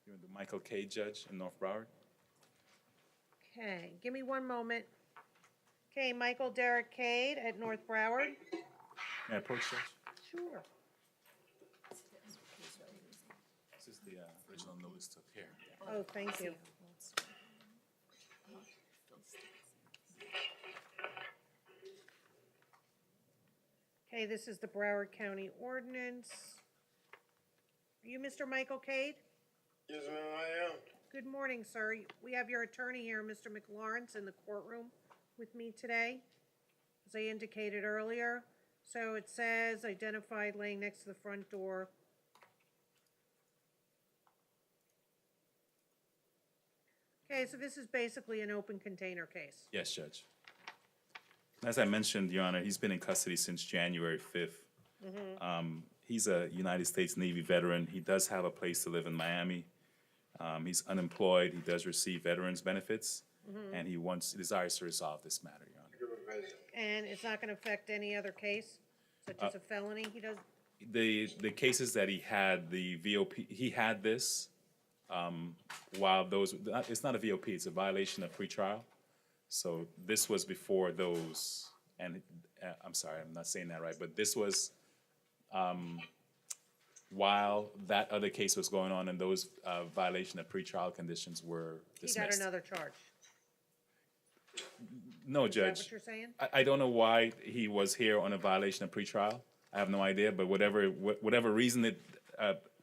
L: You're the Michael K. Judge in North Broward.
A: Okay, give me one moment. Okay, Michael Derek Cade at North Broward.
L: May I approach, Judge?
A: Sure.
L: This is the original notice to appear.
A: Oh, thank you. Okay, this is the Broward County ordinance. Are you Mr. Michael Cade?
H: Yes, ma'am, I am.
A: Good morning, sir. We have your attorney here, Mr. McLaurin, in the courtroom with me today, as I indicated earlier. So it says identified laying next to the front door. Okay, so this is basically an open container case.
L: Yes, Judge. As I mentioned, Your Honor, he's been in custody since January 5th. He's a United States Navy veteran. He does have a place to live in Miami. He's unemployed. He does receive veterans benefits, and he desires to resolve this matter, Your Honor.
A: And it's not gonna affect any other case, such as a felony he does?
L: The cases that he had, the VOP, he had this while those, it's not a VOP, it's a violation of pretrial. So this was before those, and I'm sorry, I'm not saying that right, but this was while that other case was going on and those violation of pretrial conditions were
A: He
L: dismissed.
A: got another charge.
L: No,
A: Is that
L: Judge.
A: what you're saying?
L: I don't know why he was here on a violation of pretrial. I have no idea, but whatever reason it,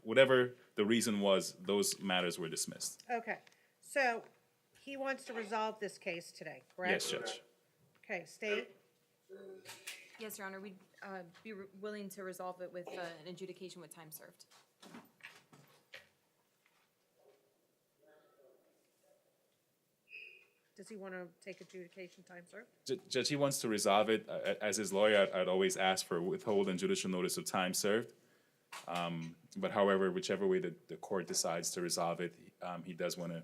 L: whatever the reason was, those matters were dismissed.
A: Okay, so he wants to resolve this case today, correct?
L: Yes, Judge.
A: Okay, state,
D: Yes, Your Honor, we'd be willing to resolve it with an adjudication with time served.
A: does he want to take adjudication time served?
L: Judge, he wants to resolve it. As his lawyer, I'd always ask for withholding judicial notice of time served. But however, whichever way the court decides to resolve it, he does want to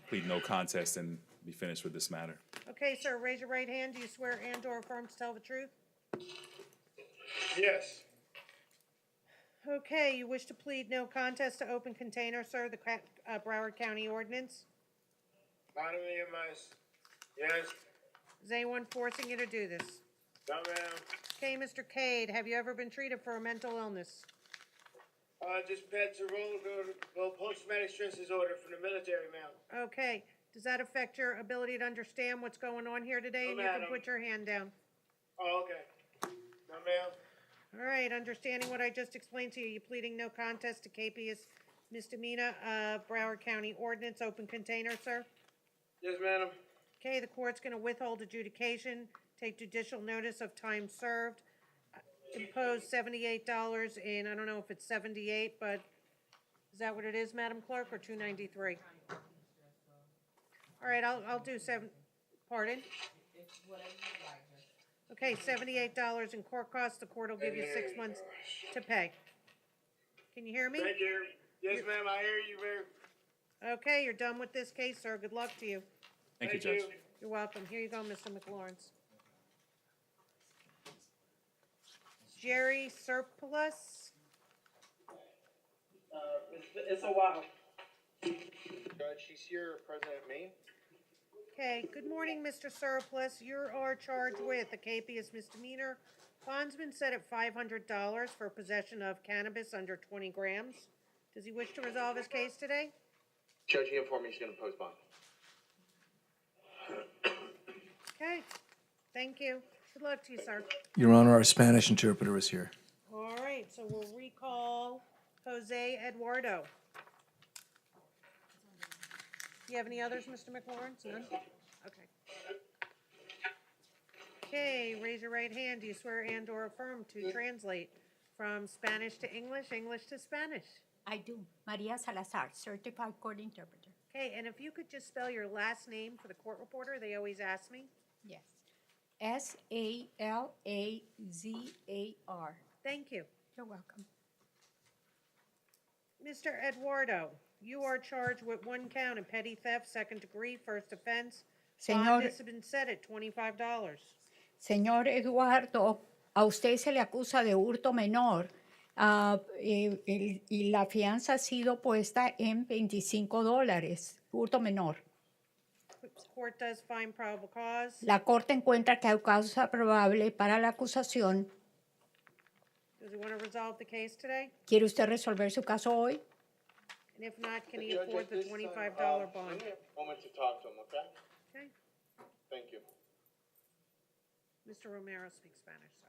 L: plead no contest and be finished with this matter.
A: Okay, sir, raise your right hand. Do you swear and/or affirm to tell the truth?
H: Yes.
A: Okay, you wish to plead no contest to open container, sir, the Broward County ordinance?
H: Bottom of your mice. Yes.
A: Is anyone forcing you to do this?
H: No, ma'am.
A: Okay, Mr. Cade, have you ever been treated for a mental illness?
H: Just had to roll post-traumatic stress disorder from the military, ma'am.
A: Okay, does that affect your ability to understand what's going on here today?
H: No,
A: And you can
H: madam.
A: put your hand down.
H: Oh, okay. No, ma'am.
A: All right, understanding what I just explained to you, you pleading no contest to KP's misdemeanor, Broward County ordinance, open container, sir?
H: Yes, madam.
A: Okay, the court's gonna withhold adjudication, take judicial notice of time served, impose $78 in, I don't know if it's 78, but is that what it is, Madam Clerk, or 293? All right, I'll do pardon? Okay, $78 in court costs, the court will give you 6 months to pay. Can you hear me?
H: Thank you. Yes, ma'am, I hear you, ma'am.
A: Okay, you're done with this case, sir, good luck to you.
L: Thank you, Judge.
A: You're welcome, here you go, Mr. McLaurin. Jerry Surplus?
B: It's a while.
C: Judge, she's here, President Maine.
A: Okay, good morning, Mr. Surplus. You are charged with a capious misdemeanor. Bond's been set at $500 for possession of cannabis under 20 grams. Does he wish to resolve his case today?
C: Judge, he informed me he's gonna post bond.
A: Okay, thank you. Good luck to you, sir.
E: Your Honor, our Spanish interpreter is here.
A: All right, so we'll recall Jose Eduardo. Do you have any others, Mr. McLaurin? None? Okay. Okay, raise your right hand. Do you swear and/or affirm to translate from Spanish to English, English to Spanish?
G: I do. Maria Salazar, certified court interpreter.
A: Okay, and if you could just spell your last name for the court reporter, they always ask me.
G: Yes.
M: Salazar.
A: Thank you.
M: You're welcome.
A: Mr. Eduardo, you are charged with 1 count of petty theft, second degree, first offense. Bond
M: Señor,
A: has been set at $25.
M: señor Eduardo, a usted se le acusa de hurto menor y la fianza ha sido puesta en $25, hurto menor.
A: Court does find probable cause.
M: La Corte encuentra que hay causa probable para la acusación.
A: Does he want to resolve the case today?
M: ¿Quiere usted resolver su caso hoy?
A: And if not, can he
C: Judge,
A: afford
C: at
A: the
C: this time,
A: $25 bond?
C: Give me a moment to talk to him, okay?
A: Okay.
C: Thank you.
A: Mr. Romero speaks Spanish, so.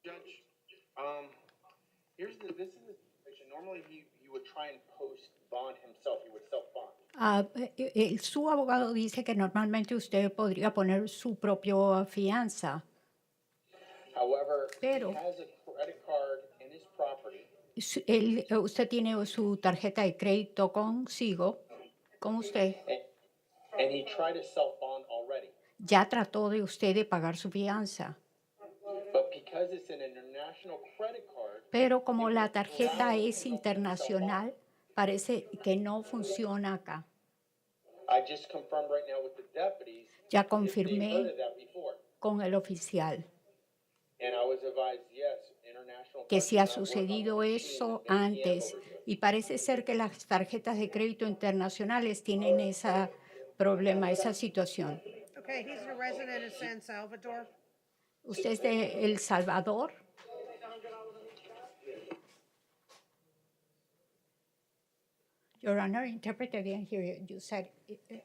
C: Judge, this is the situation. Normally he would try and post bond himself. He would self-bond.
M: Su abogado dice que normalmente usted podría poner su propia fianza,
C: However,
M: Pero-
C: he has a credit card in his property.
M: Usted tiene su tarjeta de crédito consigo, con usted.
C: And he tried to self-bond already.
M: Ya trató de usted de pagar su fianza,
C: But because it's an international credit card,
M: pero como la tarjeta es internacional, parece que no funciona acá.
C: I just confirmed right now with the deputies
M: Ya
C: if they've
M: confirmé
C: heard of that before.
M: con el oficial
C: And I was advised, yes, international
M: que
C: cards
M: si ha
C: do not work on
M: sucedido
C: the machine
M: eso
C: and can't
M: antes,
C: overdraft.
M: y parece ser que las tarjetas de crédito internacionales tienen ese problema, esa situación.
A: Okay, he's a resident of San Salvador.
M: ¿Usted es de El Salvador? Your Honor, interpreter didn't hear you. You said,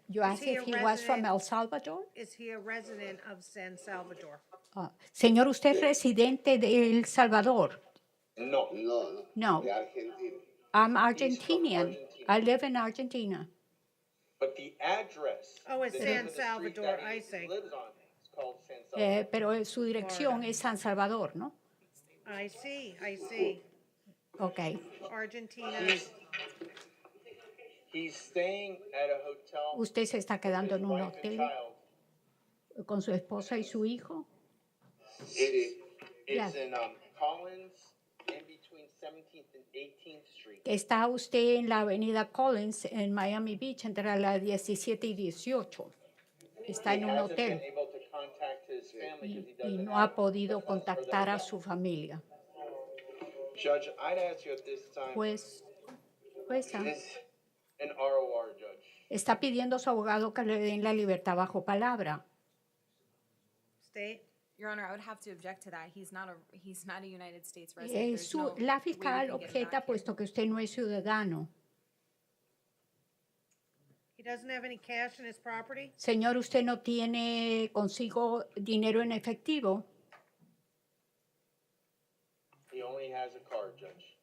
M: you asked
A: he
M: if
A: a
M: he was from
A: resident?
M: El Salvador?
A: Is he a resident of San Salvador?
M: Señor, ¿usted es residente de El Salvador?
C: No,
M: No.
J: De Argentina.
M: I'm
C: he's from
M: Argentinian.
C: Argentina.
M: I live in Argentina.
C: But the address.
A: Oh, it's
C: the
A: San
C: name of the street
A: Salvador,
C: that he
A: I see.
C: lives on is called San Salvador.
M: Pero su dirección es San Salvador, ¿no?
A: I see, I see.
M: Ok.
A: Argentina.
C: He's staying at a hotel
M: ¿Usted se está quedando en un
C: wife and
M: hotel
C: child.
M: con su esposa y su hijo?
C: It's
M: Yes.
C: in Collins, in between 17th and 18th Street.
M: Está usted en la avenida Collins en Miami Beach entre las 17 y 18. Está en un
C: He hasn't been
M: hotel
C: able to contact his family because he
M: y
C: doesn't
M: no ha
C: have
M: podido
C: the funds for the
M: contactar a
C: hotel.
M: su familia.
C: Judge, I'd ask you at this time,
M: Pues
C: is an ROR, Judge.
M: está pidiendo a su abogado que le den la libertad bajo palabra.
A: State.
D: Your Honor, I would have to object to that. He's not a United States resident. There's
M: Su,
D: no
M: la
D: way we
M: fiscal
D: can get him
M: objeta
D: back here.
M: puesto que usted no es ciudadano.
A: He doesn't have any cash in his property?
M: Señor, ¿usted no tiene consigo dinero en efectivo?
C: He only has a card, Judge.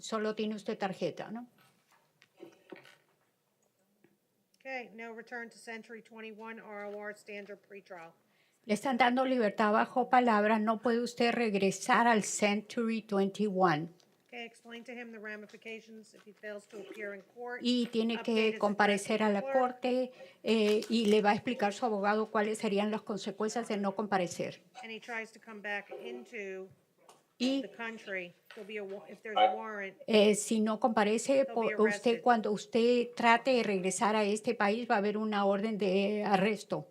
M: Solo tiene usted tarjeta, ¿no?
A: Okay, no return to Century 21 ROR standard pretrial.
M: Le están dando libertad bajo palabra, no puede usted regresar al Century 21
A: Okay, explain to him the ramifications if he fails to appear in court.
M: y tiene
A: Update
M: que
A: his
M: comparecer a
A: address
M: la
A: with the clerk,
M: corte y le va a explicar su abogado cuáles serían las consecuencias de no comparecer.
A: and he tries to come back into
M: Y
A: the country, there'll be if there's a warrant,
M: si no comparece,
A: he'll be
M: usted
A: arrested.
M: cuando usted trate de regresar a este país va a haber una orden de arresto.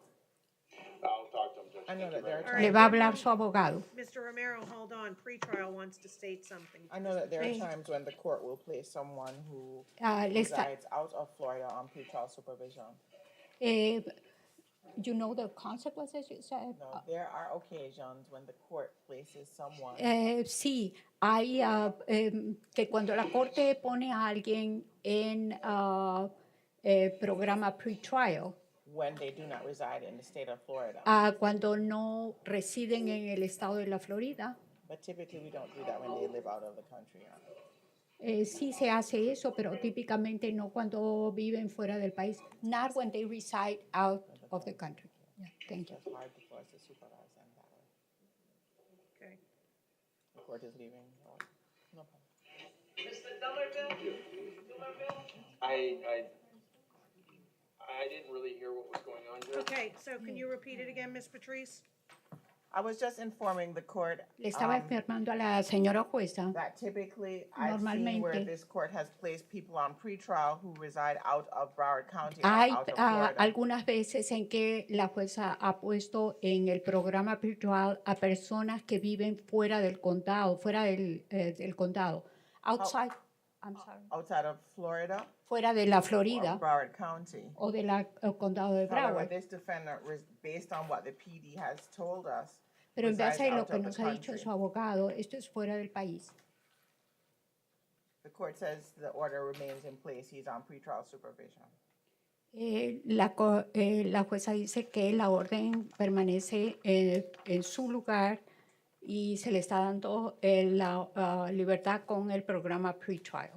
C: I'll talk to him, Judge.
K: I know
C: Thank you
K: that there
C: very
K: are
C: much.
M: Le
K: times,
M: va a hablar su abogado.
A: Mr. Romero, hold on, pretrial wants to state something.
K: I know that there are
M: Sí.
K: times when the court will place someone who
M: Le está,
K: resides out of Florida on pretrial supervision.
M: you know the consequences, you said?
K: No, there are occasions when the court places someone
M: Sí, hay que cuando la corte pone a alguien en programa pretrial,
K: when they do not reside in the state of Florida.
M: cuando no residen en el estado de la Florida,
K: But typically we don't do that when they live out of the country.
M: sí se hace eso, pero típicamente no cuando viven fuera del país. Not when they reside out of the country. Yeah, thank you.
K: It's hard for us to supervise them that way.
A: Okay.
K: The court is leaving. No problem.
C: I didn't really hear what was going on, Judge.
A: Okay, so can you repeat it again, Ms. Patrice?
K: I was just informing the court
M: Le estaba informando a la señora jueza
K: that typically I've seen where
M: Normalmente.
K: this court has placed people on pretrial who reside out of Broward County or
M: hay
K: out of Florida.
M: algunas veces en que la jueza ha puesto en el programa virtual a personas que viven fuera del condado, fuera del condado, outside, I'm sorry,
K: Outside of Florida
M: fuera de la
K: or
M: Florida
K: Broward County.
M: o del condado de
K: However,
M: Broward.
K: this defendant, based on what the PD has told us,
M: Pero en
K: resides
M: base a lo
K: out
M: que
K: of the
M: nos ha dicho
K: country.
M: su abogado, esto es fuera del país.
K: The court says the order remains in place. He's on pretrial supervision.
M: La jueza dice que la orden permanece en su lugar y se le está dando la libertad con el programa pretrial.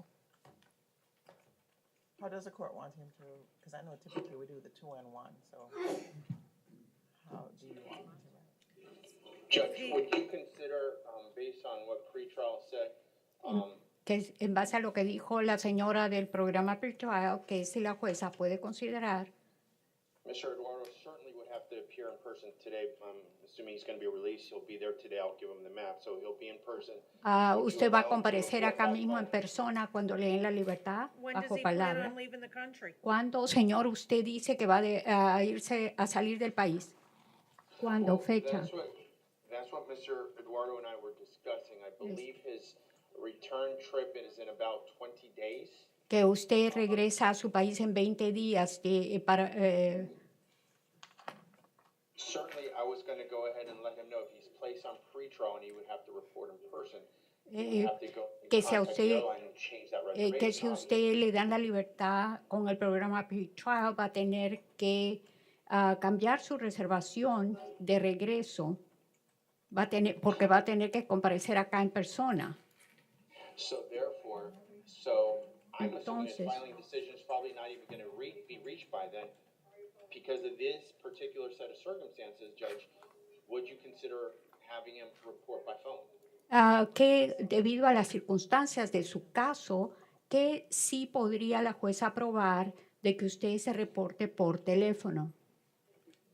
K: How does the court want him to? Because I know typically we do the 2-1. So, how do you want him to?
C: Judge, would you consider, based on what pretrial said,
M: Que en base a lo que dijo la señora del programa pretrial, que si la jueza puede considerar,
C: Mr. Eduardo certainly would have to appear in person today. Assuming he's going to be released, he'll be there today. I'll give him the map, so he'll be in person.
M: usted va a comparecer acá mismo en persona cuando le den la libertad
A: When does
M: bajo
A: he plan
M: palabra.
A: on leaving the country?
M: ¿Cuándo, señor, usted dice que va a salir del país? ¿Cuándo? Fecha.
C: That's what Mr. Eduardo and I were discussing. I believe his return trip is in about 20 days.
M: Que usted regresa a su país en 20 días
C: Certainly, I was going to go ahead and let him know if he's placed on pretrial and he would have to report in person. He would have to go and
M: que si a
C: contact the
M: usted
C: airline and change that
M: que si
C: reservation.
M: usted le dan la libertad con el programa pretrial va a tener que cambiar su reservación de regreso, porque va a tener que comparecer acá en persona.
C: So therefore, I'm assuming his
M: Entonces,
C: filing decision is probably not even going to be reached by then. Because of this particular set of circumstances, Judge, would you consider having him report by phone?
M: Que debido a las circunstancias de su caso, que sí podría la jueza aprobar de que usted se reporte por teléfono.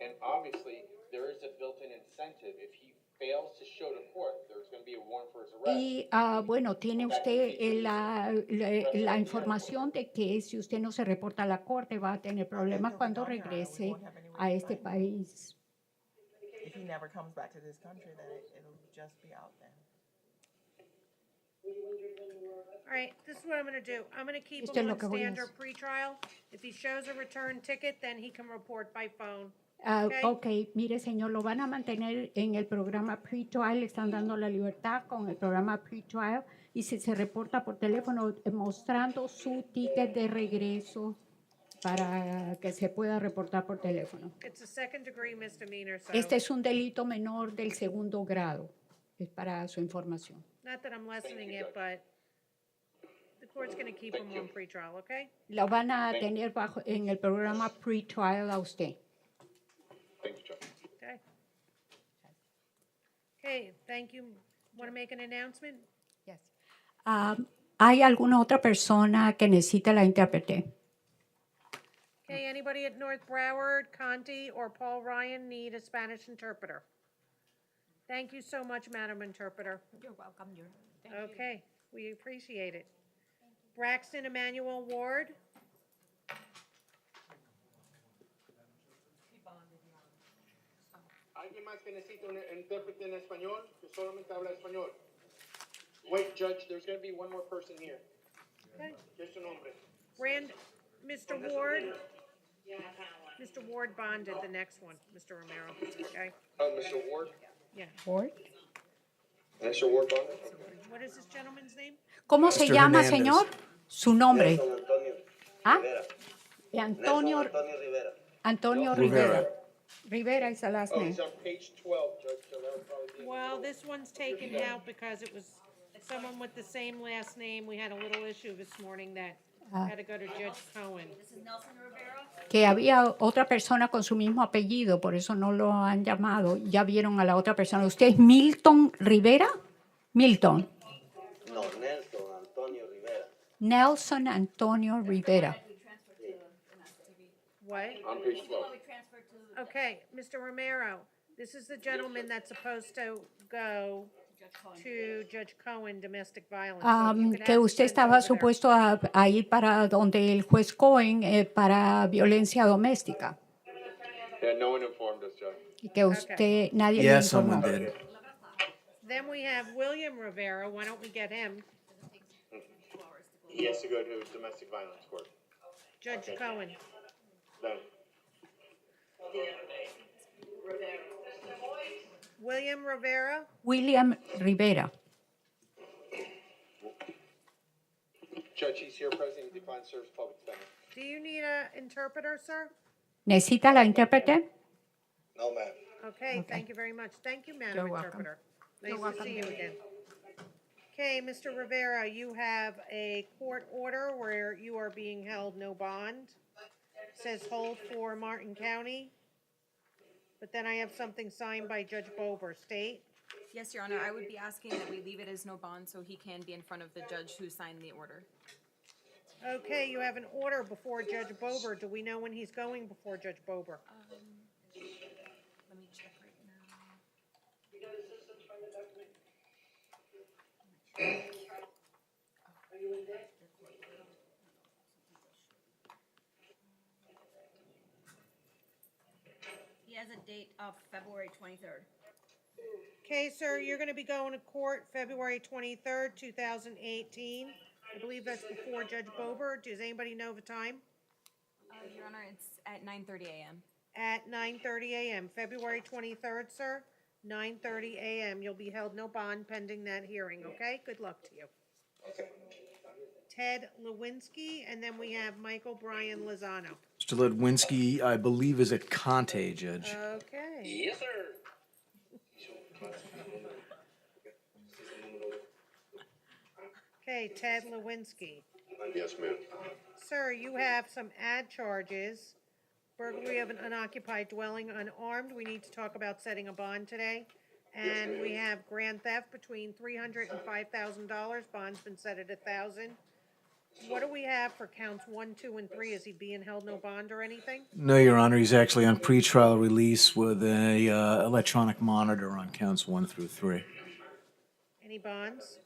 C: And obviously, there is a built-in incentive. If he fails to show to court, there's going to be a warrant for his arrest.
M: Y bueno, tiene usted la información de que si usted no se reporta a la corte va a tener problemas cuando regrese a este país.
K: If he never comes back to this country, then it'll just be out there.
A: All right, this is what I'm gonna do. I'm gonna keep
M: Esto es
A: him
M: lo
A: on
M: que voy a
A: standard pretrial. If he shows a return ticket, then he can report by phone.
M: Ok, mire señor, lo van a mantener en el programa pretrial, le están dando la libertad con el programa pretrial y si se reporta por teléfono mostrando su ticket de regreso para que se pueda reportar por teléfono.
A: It's a second degree misdemeanor, so
M: Este es un delito menor del segundo grado, es para su información.
A: not that I'm lessening it, but the court's gonna keep him on pretrial, okay?
M: Lo van a tener en el programa pretrial a usted.
C: Thank you, Judge.
A: Okay. Okay, thank you. Want to make an announcement?
M: Yes. ¿Hay alguna otra persona que necesite la intérprete?
A: Okay, anybody at North Broward, Conti, or Paul Ryan need a Spanish interpreter? Thank you so much, Madam Interpreter.
M: You're welcome.
A: Okay, we appreciate it. Braxton Emmanuel Ward.
C: ¿Alguien más que necesita un intérprete en español? Que solamente habla español. Wait, Judge, there's gonna be one more person here.
A: Okay.
C: ¿Qué es su nombre?
A: Mr. Ward. Mr. Ward bonded the next one, Mr. Romero, okay?
C: Oh, Mr. Ward?
A: Yeah.
M: Ward.
C: Mr. Ward bonded?
A: What is this gentleman's name?
M: ¿Cómo se
E: Mr.
M: llama,
E: Hernandez.
M: señor? Su nombre.
J: Antonio
M: ¿Ah?
J: Rivera.
M: Antonio,
J: Rivera.
M: Antonio
E: Rivera.
M: Rivera. Rivera is the last
C: Oh,
M: name.
C: he's on page 12, Judge, so that would probably be.
A: Well, this one's taken out because it was someone with the same last name. We had a little issue this morning that had to go to Judge Cohen.
M: Que había otra persona con su mismo apellido, por eso no lo han llamado. Ya vieron a la otra persona. ¿Usted es Milton Rivera? Milton.
J: No, Nelson Antonio Rivera.
M: Nelson Antonio Rivera.
A: What?
C: On page 12.
A: Okay, Mr. Romero, this is the gentleman that's supposed to go to Judge Cohen, domestic violence. So if you could
M: Que
A: have
M: usted
A: sent
M: estaba
A: over there.
M: supuesto a ir para donde el juez Cohen para violencia doméstica.
C: Yeah, no one informed us, Judge.
M: Y que usted, nadie le
E: Yeah,
M: informó.
E: someone did.
A: Then we have William Rivera. Why don't we get him?
C: He has to go to domestic violence court.
A: Judge Cohen.
C: Then,
A: William Rivera.
M: William Rivera.
C: Judge, he's here, President of Defiant Service Public Defender.
A: Do you need an interpreter, sir?
M: ¿Necesita la intérprete?
J: No, ma'am.
A: Okay, thank you very much. Thank you, Madam
M: You're welcome.
A: Interpreter.
M: You're
A: Nice to
M: welcome.
A: see you again. Okay, Mr. Rivera, you have a court order where you are being held no bond. Says hold for Martin County. But then I have something signed by Judge Bober, state.
D: Yes, Your Honor, I would be asking that we leave it as no bond so he can be in front of the judge who signed the order.
A: Okay, you have an order before Judge Bober. Do we know when he's going before Judge Bober?
D: Let me check right now.
G: He has a date of February 23rd.
A: Okay, sir, you're gonna be going to court February 23rd, 2018. I believe that's before Judge Bober. Does anybody know the time?
D: Your Honor, it's at 9:30 a.m.
A: At 9:30 a.m., February 23rd, sir, 9:30 a.m. You'll be held no bond pending that hearing, okay? Good luck to you.
J: Okay.
A: Ted Lewinsky, and then we have Michael Brian Lozano.
E: Mr. Ledwinski, I believe, is at Conte, Judge.
A: Okay.
C: Yes, sir.
A: Okay, Ted Lewinsky.
J: Yes, ma'am.
A: Sir, you have some ad charges. Burglary of an unoccupied dwelling unarmed. We need to talk about setting a bond today. And we have grand theft between $300 and $5,000. Bond's been set at $1,000. What do we have for counts 1, 2, and 3? Is he being held no bond or anything?
E: No, Your Honor, he's actually on pretrial release with a electronic monitor on counts 1 through 3.
A: Any bonds?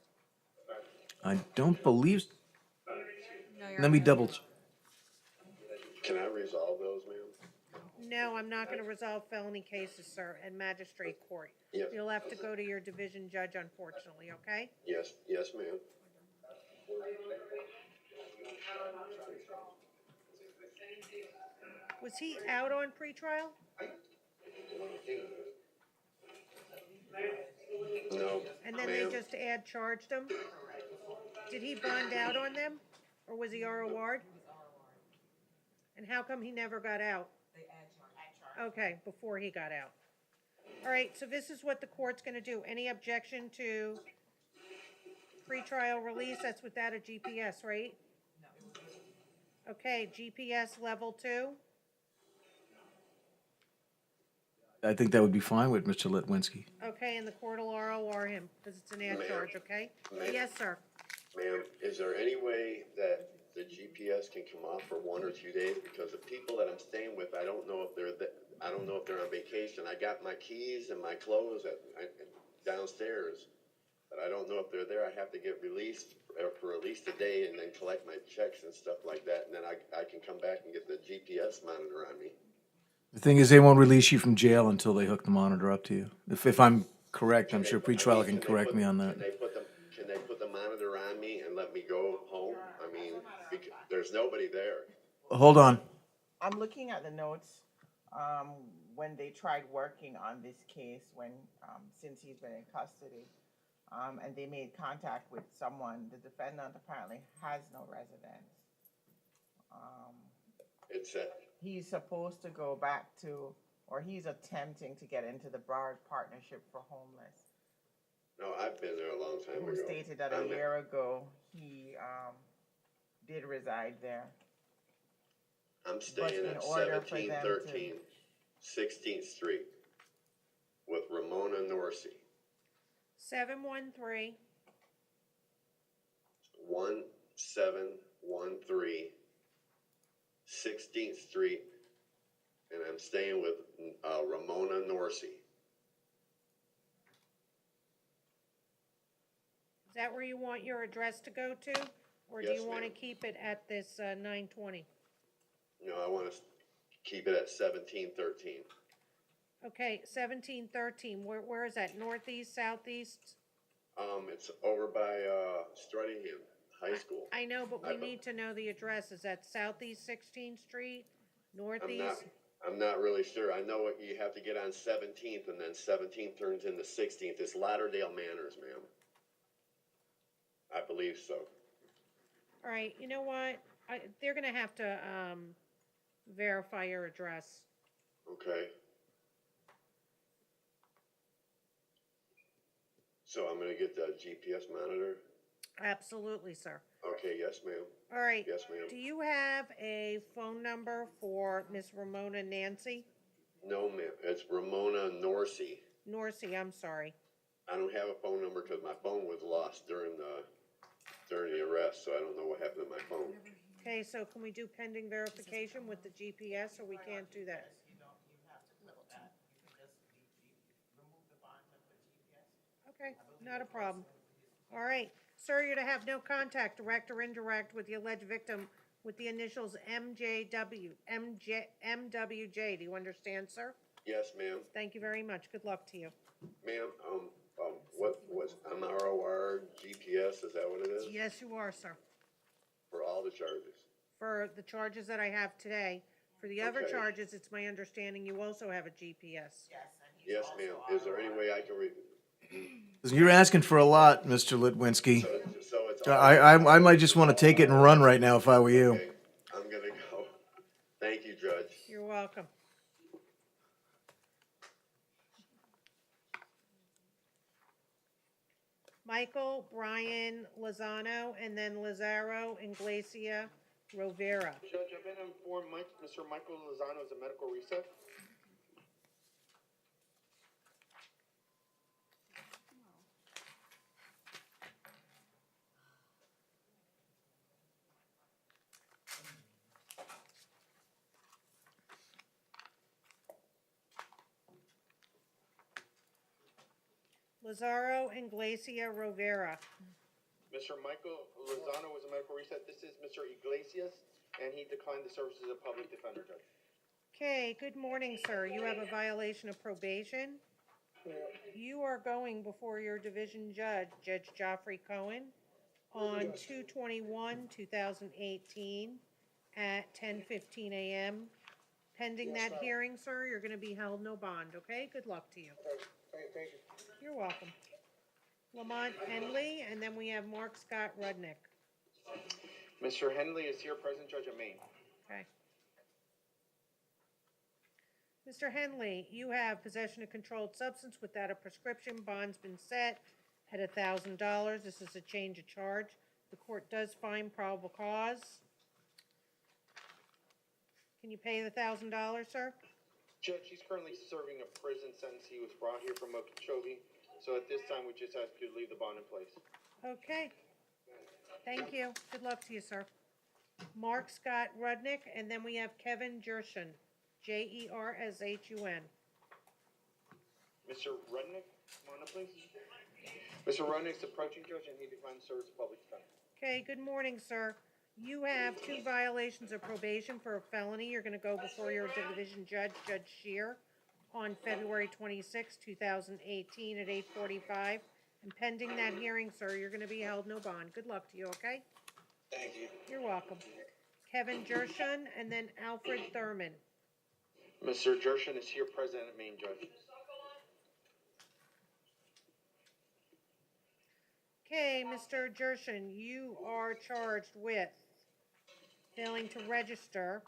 E: I don't believe.
D: No, Your
E: Let me
D: Honor.
E: double.
J: Can I resolve those, ma'am?
A: No, I'm not going to resolve felony cases, sir, in magistrate court.
J: Yes.
A: You'll have to go to your division judge, unfortunately, okay?
J: Yes, ma'am.
A: Was he out on pretrial?
J: No,
A: And then they
J: ma'am.
A: just ad charged him? Did he bond out on them? Or was he ROR'd? And how come he never got out? Okay, before he got out. All right, so this is what the court's gonna do. Any objection to pretrial release? That's without a GPS, right? No. Okay, GPS level 2.
E: I think that would be fine with Mr. Litwinski.
A: Okay, and the court will ROR him, because it's an ad
J: Ma'am.
A: charge, okay?
J: Ma'am.
A: Yes, sir.
J: Ma'am, is there any way that the GPS can come off for 1 or 2 days? Because the people that I'm staying with, I don't know if I don't know if they're on vacation. I got my keys and my clothes downstairs, but I don't know if they're there. I have to get released for at least a day and then collect my checks and stuff like that. And then I can come back and get the GPS monitor on me.
E: The thing is, they won't release you from jail until they hook the monitor up to you. If I'm correct, I'm sure pretrial can correct me on that.
J: Can they put the monitor on me and let me go home? I mean, there's nobody there.
E: Hold on.
N: I'm looking at the notes, when they tried working on this case since he's been in custody. And they made contact with someone. The defendant apparently has no residence. He's supposed to go back to, or he's attempting to get into the Broward Partnership for Homeless.
J: No, I've been there a long time ago.
N: Who stated that a year ago he did reside there.
J: I'm staying at 1713 16th Street with Ramona Norsey.
A: 713.
J: 1713 16th Street, and I'm staying with Ramona Norsey.
A: Is that where you want your address to go to? Or do
J: Yes,
A: you want to
J: ma'am.
A: keep it at this 920?
J: No, I want to keep it at 1713.
A: Okay, 1713, where is that? Northeast, southeast?
J: It's over by Struttingham High School.
A: I know, but we need to know the address. Is that southeast 16th Street, northeast?
J: I'm not really sure. I know you have to get on 17th, and then 17th turns into 16th. It's Lauderdale Manors, ma'am. I believe so.
A: All right, you know what? They're gonna have to verify your address.
J: Okay. So I'm gonna get the GPS monitor?
A: Absolutely, sir.
J: Okay, yes, ma'am.
A: All right.
J: Yes, ma'am.
A: Do you have a phone number for Miss Ramona Nancy?
J: No, ma'am. It's Ramona Norsey.
A: Norsey, I'm sorry.
J: I don't have a phone number because my phone was lost during the arrest, so I don't know what happened to my phone.
A: Okay, so can we do pending verification with the GPS, or we can't do that? Okay, not a problem. All right, sir, you're to have no contact, direct or indirect, with the alleged victim with the initials MJW, MWJ. Do you understand, sir?
J: Yes, ma'am.
A: Thank you very much. Good luck to you.
J: Ma'am, what was ROR GPS? Is that what it is?
A: Yes, you are, sir.
J: For all the charges?
A: For the charges that I have today. For the other
J: Okay.
A: charges, it's my understanding you also have a GPS.
J: Yes, ma'am. Is there any way I can
E: You're asking for a lot, Mr. Litwinski.
J: So it's
E: I might just want to take it and run right now if I were you.
J: Okay, I'm gonna go. Thank you, Judge.
A: You're welcome. Michael, Brian, Lozano, and then Lazaro, Inglesia, Rovera.
C: Judge, I've been informed Mr. Michael Lozano is a medical reset.
A: Lazaro, Inglesia, Rovera.
C: Mr. Michael Lozano was a medical reset. This is Mr. Iglesias, and he declined the services of public defender, Judge.
A: Okay, good morning, sir. You have a violation of probation. You are going before your division judge, Judge Joffrey Cohen, on 2/21/2018 at 10:15 a.m. Pending that hearing, sir, you're going to be held no bond, okay? Good luck to you.
C: Thank you.
A: You're welcome. Lamont Henley, and then we have Mark Scott Rudnick.
C: Mr. Henley is here, present, Judge of Maine.
A: Okay. Mr. Henley, you have possession of controlled substance without a prescription. Bond's been set at $1,000. This is a change of charge. The court does find probable cause. Can you pay the $1,000, sir?
C: Judge, he's currently serving a prison sentence. He was brought here from Okeechobee. So at this time, we just ask you to leave the bond in place.
A: Okay. Thank you. Good luck to you, sir. Mark Scott Rudnick, and then we have Kevin Jershun, Jershun.
C: Mr. Rudnick, come on up, please. Mr. Rudnick's approaching, Judge, and he declines service of public defender.
A: Okay, good morning, sir. You have 2 violations of probation for a felony. You're gonna go before your division judge, Judge Shear, on February 26, 2018 at 8:45. And pending that hearing, sir, you're gonna be held no bond. Good luck to you, okay?
C: Thank you.
A: You're welcome. Kevin Jershun, and then Alfred Thurman.
C: Mr. Jershun is here present at main, Judge.
A: Okay, Mr. Jershun, you are charged with failing to register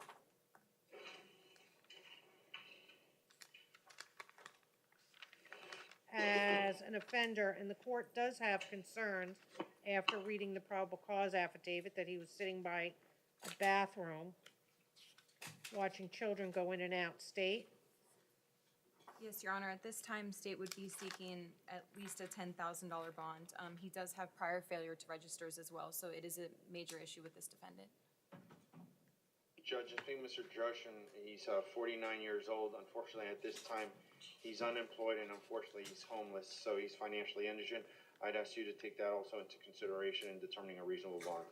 A: as an offender, and the court does have concerns after reading the probable cause affidavit that he was sitting by a bathroom watching children go in and out. State?
D: Yes, Your Honor, at this time, state would be seeking at least a $10,000 bond. He does have prior failure to registers as well, so it is a major issue with this defendant.
C: Judge, I think Mr. Jershun, he's 49 years old. Unfortunately, at this time, he's unemployed and unfortunately he's homeless, so he's financially indigent. I'd ask you to take that also into consideration in determining a reasonable bond.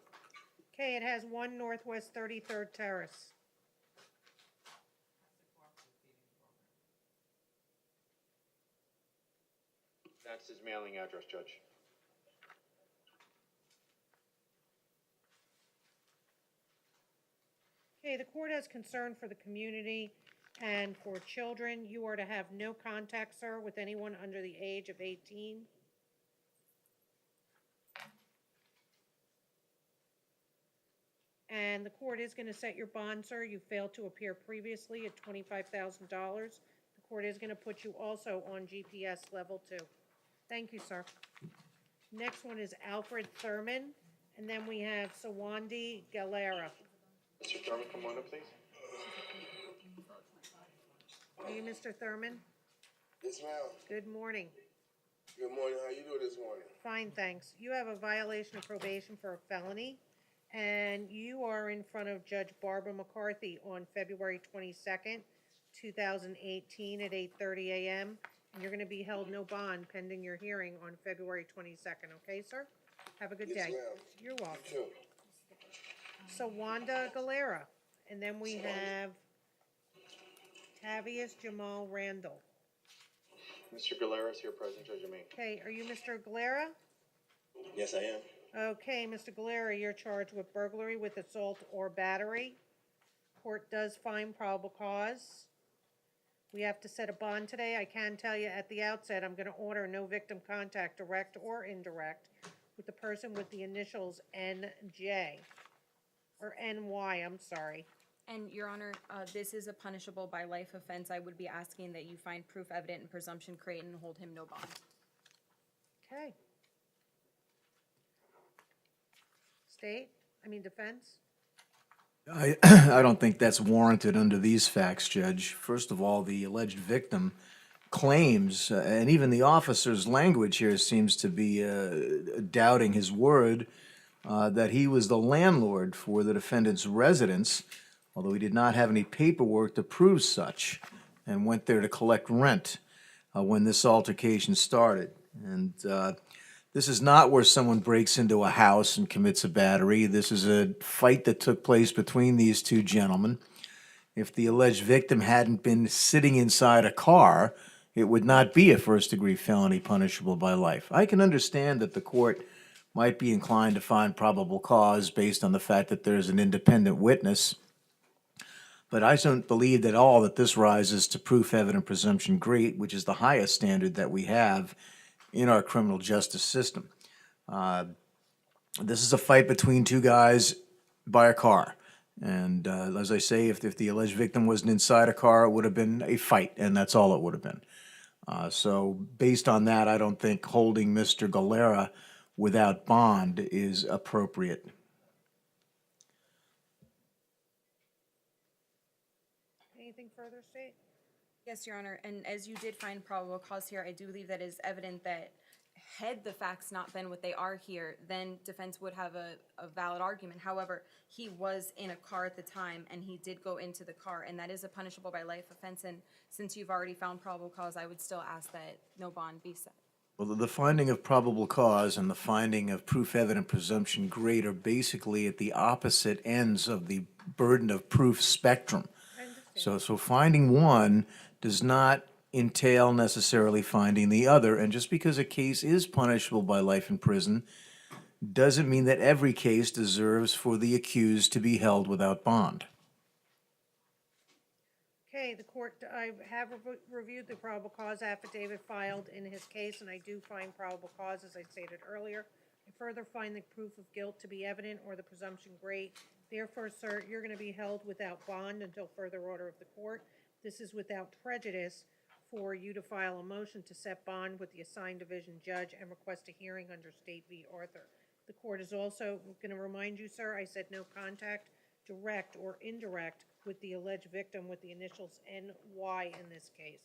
A: Okay, it has 1 Northwest 33rd Terrace.
C: That's his mailing address, Judge.
A: Okay, the court has concern for the community and for children. You are to have no contact, sir, with anyone under the age of 18. And the court is going to set your bond, sir. You failed to appear previously at $25,000. The court is going to put you also on GPS level 2. Thank you, sir. Next one is Alfred Thurman, and then we have Sawandi Galera.
C: Mr. Thurman, come on up, please.
A: Are you Mr. Thurman?
H: Yes, ma'am.
A: Good morning.
H: Good morning. How you doing this morning?
A: Fine, thanks. You have a violation of probation for a felony, and you are in front of Judge Barbara McCarthy on February 22nd, 2018 at 8:30 a.m., and you're going to be held no bond pending your hearing on February 22nd, okay, sir? Have a good
H: Yes,
A: day.
H: ma'am.
A: You're welcome.
H: You too.
A: So Wanda Galera, and then we have Tavius Jamal Randall.
C: Mr. Galera is here present, Judge Amin.
A: Okay, are you Mr. Galera?
H: Yes, I am.
A: Okay, Mr. Galera, you're charged with burglary with assault or battery. Court does find probable cause. We have to set a bond today. I can tell you at the outset, I'm going to order no victim contact, direct or indirect, with the person with the initials NJ, or NY, I'm sorry.
D: And Your Honor, this is a punishable by life offense. I would be asking that you find proof evident and presumption created and hold him no bond.
A: Okay. Defense?
E: I don't think that's warranted under these facts, Judge. First of all, the alleged victim claims, and even the officer's language here seems to be doubting his word, that he was the landlord for the defendant's residence, although he did not have any paperwork to prove such, and went there to collect rent when this altercation started. And this is not where someone breaks into a house and commits a battery. This is a fight that took place between these two gentlemen. If the alleged victim hadn't been sitting inside a car, it would not be a first-degree felony punishable by life. I can understand that the court might be inclined to find probable cause based on the fact that there's an independent witness, but I don't believe at all that this rises to proof evident presumption great, which is the highest standard that we have in our criminal justice system. This is a fight between two guys by a car. And as I say, if the alleged victim wasn't inside a car, it would have been a fight, and that's all it would have been. So based on that, I don't think holding Mr. Galera without bond is appropriate.
A: Anything further, State?
D: Yes, Your Honor, and as you did find probable cause here, I do believe that is evident that had the facts not been what they are here, then defense would have a valid argument. However, he was in a car at the time, and he did go into the car, and that is a punishable by life offense, and since you've already found probable cause, I would still ask that no bond be set.
E: Well, the finding of probable cause and the finding of proof evident presumption great are basically at the opposite ends of the burden of proof spectrum. So finding one does not entail necessarily finding the other, and just because a case is punishable by life in prison doesn't mean that every case deserves for the accused to be held without bond.
A: Okay, the court, I have reviewed the probable cause affidavit filed in his case, and I do find probable cause, as I stated earlier. I further find the proof of guilt to be evident or the presumption great. Therefore, sir, you're going to be held without bond until further order of the court. This is without prejudice for you to file a motion to set bond with the assigned division judge and request a hearing under State v. Arthur. The court is also going to remind you, sir, I said no contact, direct or indirect, with the alleged victim with the initials NY in this case.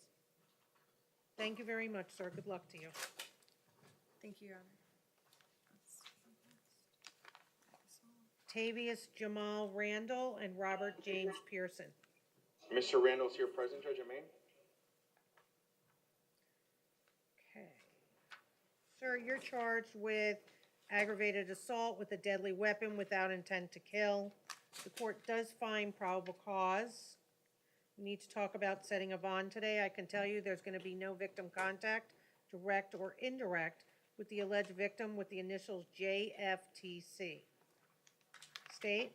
A: Thank you very much, sir. Good luck to you.
D: Thank you, Your Honor.
A: Tavius Jamal Randall and Robert James Pearson.
F: Mr. Randall's here present, Judge Amain?
A: Okay. Sir, you're charged with aggravated assault with a deadly weapon without intent to kill. The court does find probable cause. We need to talk about setting a bond today. I can tell you there's going to be no victim contact, direct or indirect, with the alleged victim with the initials JFTC. State?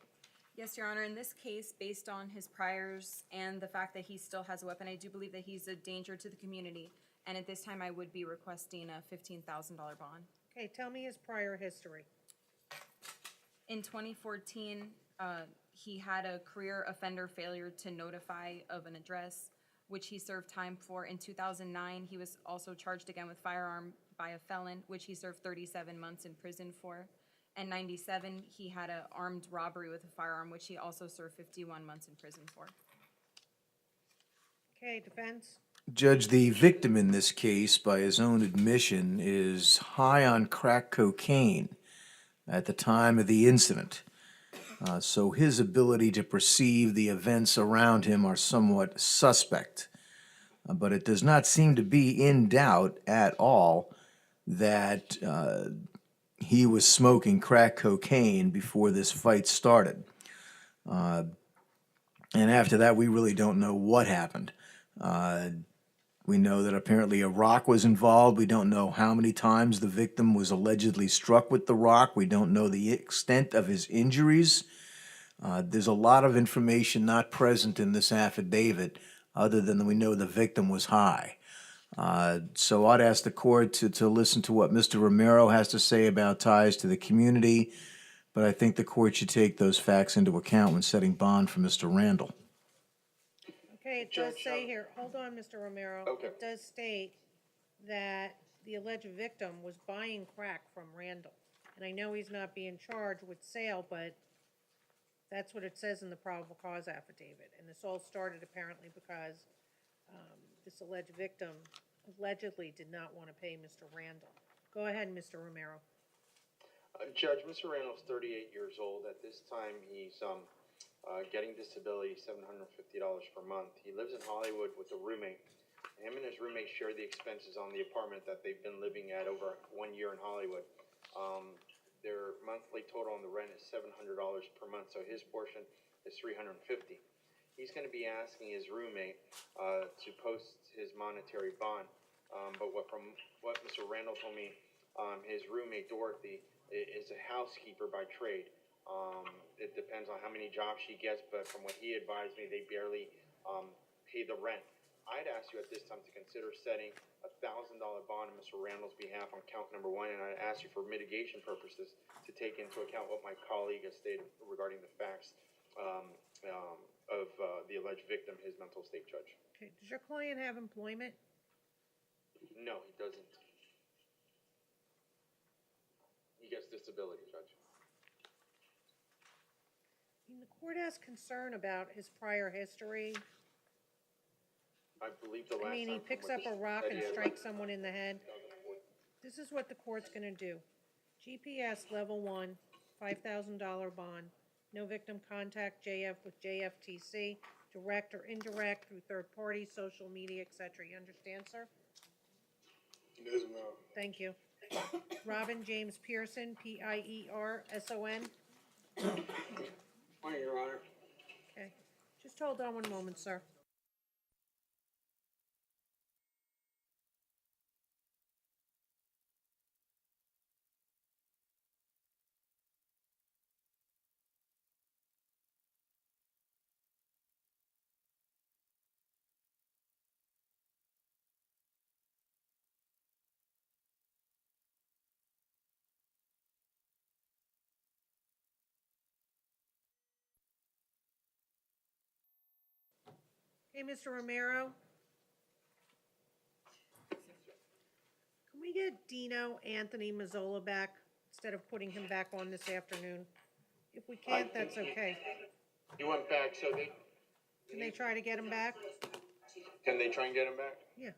D: Yes, Your Honor, in this case, based on his priors and the fact that he still has a weapon, I do believe that he's a danger to the community. And at this time, I would be requesting a $15,000 bond.
A: Okay, tell me his prior history.
D: In 2014, he had a career offender failure to notify of an address, which he served time for. In 2009, he was also charged again with firearm by a felon, which he served 37 months in prison for. And 97, he had an armed robbery with a firearm, which he also served 51 months in prison for.
A: Okay, defense?
E: Judge, the victim in this case, by his own admission, is high on crack cocaine at the time of the incident. So his ability to perceive the events around him are somewhat suspect. But it does not seem to be in doubt at all that he was smoking crack cocaine before this fight started. And after that, we really don't know what happened. We know that apparently a rock was involved. We don't know how many times the victim was allegedly struck with the rock. We don't know the extent of his injuries. There's a lot of information not present in this affidavit other than we know the victim was high. So I'd ask the court to listen to what Mr. Romero has to say about ties to the community, but I think the court should take those facts into account when setting bond for Mr. Randall.
A: Okay, it does say here, hold on, Mr. Romero.
F: Okay.
A: It does state that the alleged victim was buying crack from Randall. And I know he's not being charged with sale, but that's what it says in the probable cause affidavit. And this all started apparently because this alleged victim allegedly did not want to pay Mr. Randall. Go ahead, Mr. Romero.
C: Judge, Mr. Randall's 38 years old. At this time, he's getting disability, $750 per month. He lives in Hollywood with a roommate. Him and his roommate share the expenses on the apartment that they've been living at over 1 year in Hollywood. Their monthly total on the rent is $700 per month, so his portion is $350. He's going to be asking his roommate to post his monetary bond. But from what Mr. Randall told me, his roommate, Dorothy, is a housekeeper by trade. It depends on how many jobs she gets, but from what he advised me, they barely pay the rent. I'd ask you at this time to consider setting a $1,000 bond on Mr. Randall's behalf on count number 1, and I'd ask you for mitigation purposes to take into account what my colleague has stated regarding the facts of the alleged victim, his mental state, Judge.
A: Okay, does your client have employment?
C: No, he doesn't. He gets disability, Judge.
A: I mean, the court has concern about his prior history.
C: I believe the last
A: I mean, he
C: time
A: picks
C: from
A: up
C: what
A: a
C: he
A: rock
C: said,
A: and
C: he had
A: strikes
C: like
A: someone in the head. This is what the court's gonna do. GPS level 1, $5,000 bond. No victim contact, JF with JFTC, direct or indirect through third parties, social media, etc. You understand, sir?
H: Yes, ma'am.
A: Thank you. Robin James Pearson, Pierson.
B: Morning, Your Honor.
A: Okay. Just hold on one moment, sir. Hey, Mr. Romero? Can we get Dino Anthony Mazzola back instead of putting him back on this afternoon? If we can't, that's okay.
C: He went back, so
A: Can they try to get him back?
C: can they try and get him back?
A: Yeah.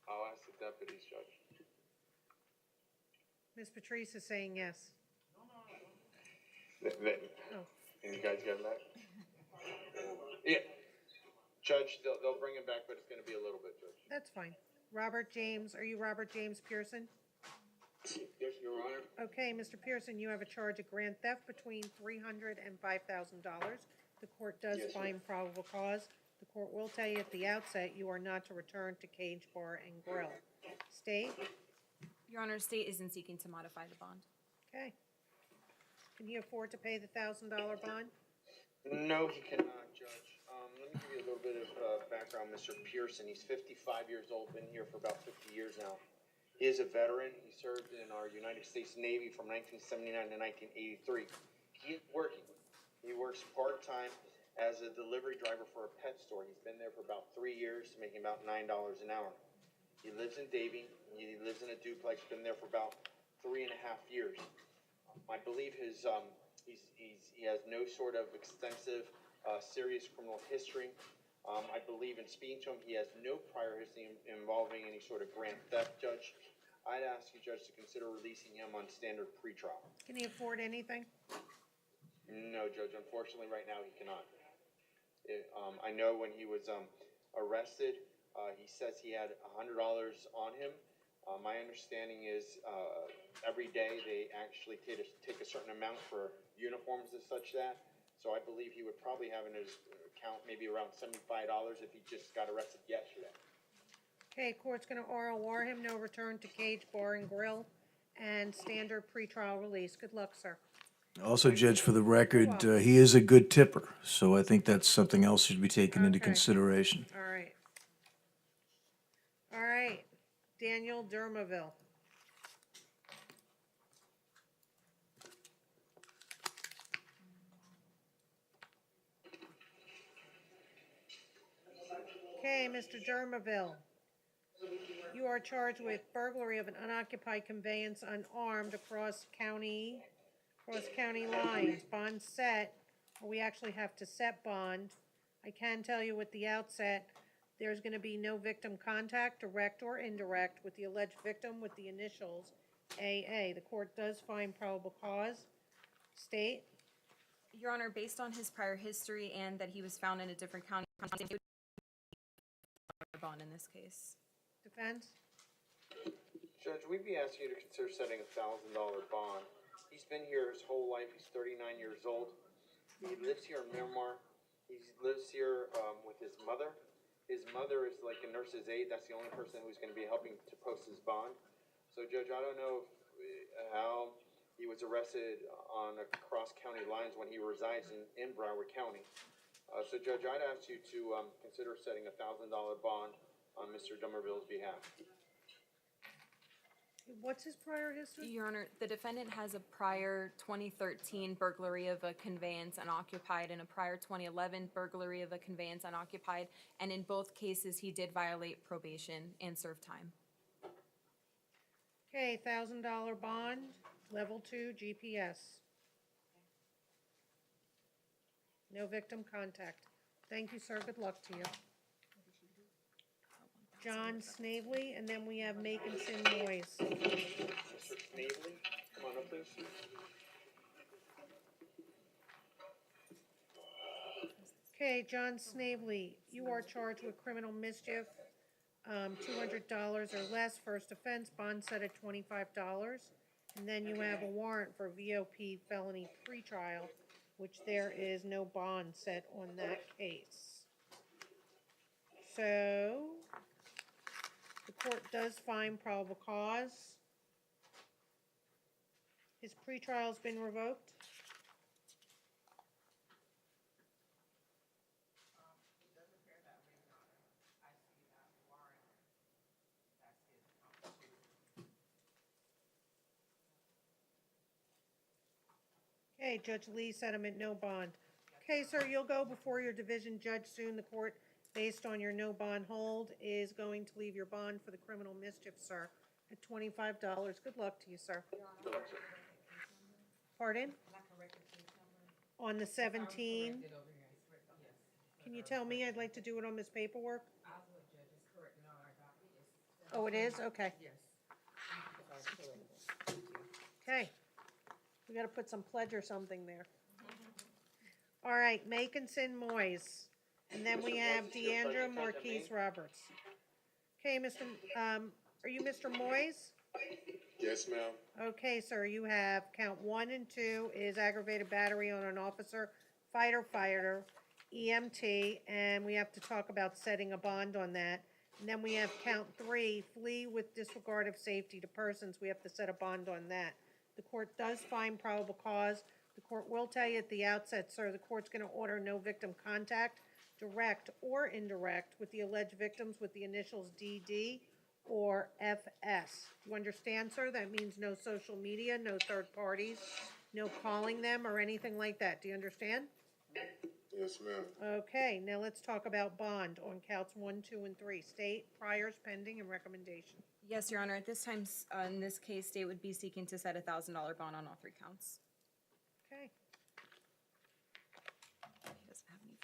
C: I'll ask the deputies, Judge.
A: Ms. Patrice is saying yes. Oh.
C: You guys get him back? Yeah. Judge, they'll bring him back, but it's gonna be a little bit, Judge.
A: That's fine. Robert James, are you Robert James Pearson?
B: Yes, Your Honor.
A: Okay, Mr. Pearson, you have a charge of grand theft between $300 and $5,000. The court does
B: Yes,
A: find probable cause. The court will tell you at the outset you are not to return to Cage Bar and Grill. State?
D: Your Honor, state isn't seeking to modify the bond.
A: Okay. Can you afford to pay the $1,000 bond?
C: No, he cannot, Judge. Let me give you a little bit of background, Mr. Pearson. He's 55 years old, been here for about 50 years now. He is a veteran. He served in our United States Navy from 1979 to 1983. He is working. He works part-time as a delivery driver for a pet store. He's been there for about 3 years, making about $9 an hour. He lives in Davie. He lives in a duplex, been there for about 3.5 years. I believe he has no sort of extensive, serious criminal history. I believe in speaking to him, he has no prior history involving any sort of grand theft, Judge. I'd ask you, Judge, to consider releasing him on standard pretrial.
A: Can he afford anything?
C: No, Judge, unfortunately, right now, he cannot. I know when he was arrested, he says he had $100 on him. My understanding is every day they actually take a certain amount for uniforms and such that. So I believe he would probably have in his account maybe around $75 if he just got arrested yesterday.
A: Okay, court's gonna ROR him, no return to Cage Bar and Grill, and standard pretrial release. Good luck, sir.
E: Also, Judge, for the record, he is a good tipper, so I think that's something else should be taken into
A: Okay.
E: consideration.
A: All right. All right, Daniel Dermoville. Okay, Mr. Dermoville. You are charged with burglary of an unoccupied conveyance unarmed across county lines. Bond set, we actually have to set bond. I can tell you at the outset, there's gonna be no victim contact, direct or indirect, with the alleged victim with the initials AA. The court does find probable cause. State?
D: Your Honor, based on his prior history and that he was found in a different county, bond in this case.
A: Defense?
C: Judge, we'd be asking you to consider setting a $1,000 bond. He's been here his whole life. He's 39 years old. He lives here in Miramar. He lives here with his mother. His mother is like a nurse's aide. That's the only person who's going to be helping to post his bond. So, Judge, I don't know how he was arrested on across county lines when he resides in Broward County. So, Judge, I'd ask you to consider setting a $1,000 bond on Mr. Dummerville's behalf.
A: What's his prior history?
D: Your Honor, the defendant has a prior 2013 burglary of a conveyance unoccupied and a prior 2011 burglary of a conveyance unoccupied, and in both cases, he did violate probation and serve time.
A: Okay, $1,000 bond, level 2 GPS. No victim contact. Thank you, sir. Good luck to you. John Snavely, and then we have Makinson Moyes.
F: Mr. Snavely, come on up, please.
A: Okay, John Snavely, you are charged with criminal mischief, $200 or less, first offense, bond set at $25. And then you have a warrant for VOP felony pretrial, which there is no bond set on that case. So, the court does find probable cause. His pretrial's been revoked. Okay, Judge Lee, settlement, no bond. Okay, sir, you'll go before your division judge soon. The court, based on your no bond hold, is going to leave your bond for the criminal mischief, sir, at $25. Good luck to you, sir. Pardon? On the 17. Can you tell me? I'd like to do it on this paperwork. Oh, it is? Okay. Okay. We gotta put some pledge or something there. All right, Makinson Moyes, and then we have Deandra Marquise Roberts. Okay, are you Mr. Moyes?
F: Yes, ma'am.
A: Okay, sir, you have count 1 and 2 is aggravated battery on an officer, fighter, EMT, and we have to talk about setting a bond on that. And then we have count 3, flee with disregard of safety to persons. We have to set a bond on that. The court does find probable cause. The court will tell you at the outset, sir, the court's going to order no victim contact, direct or indirect, with the alleged victims with the initials DD or FS. You understand, sir? That means no social media, no third parties, no calling them or anything like that. Do you understand?
F: Yes, ma'am.
A: Okay, now let's talk about bond on counts 1, 2, and 3. State, priors, pending, and recommendation.
D: Yes, Your Honor, at this time, in this case, state would be seeking to set a $1,000 bond on all 3 counts.
A: Okay.
D: He doesn't have any.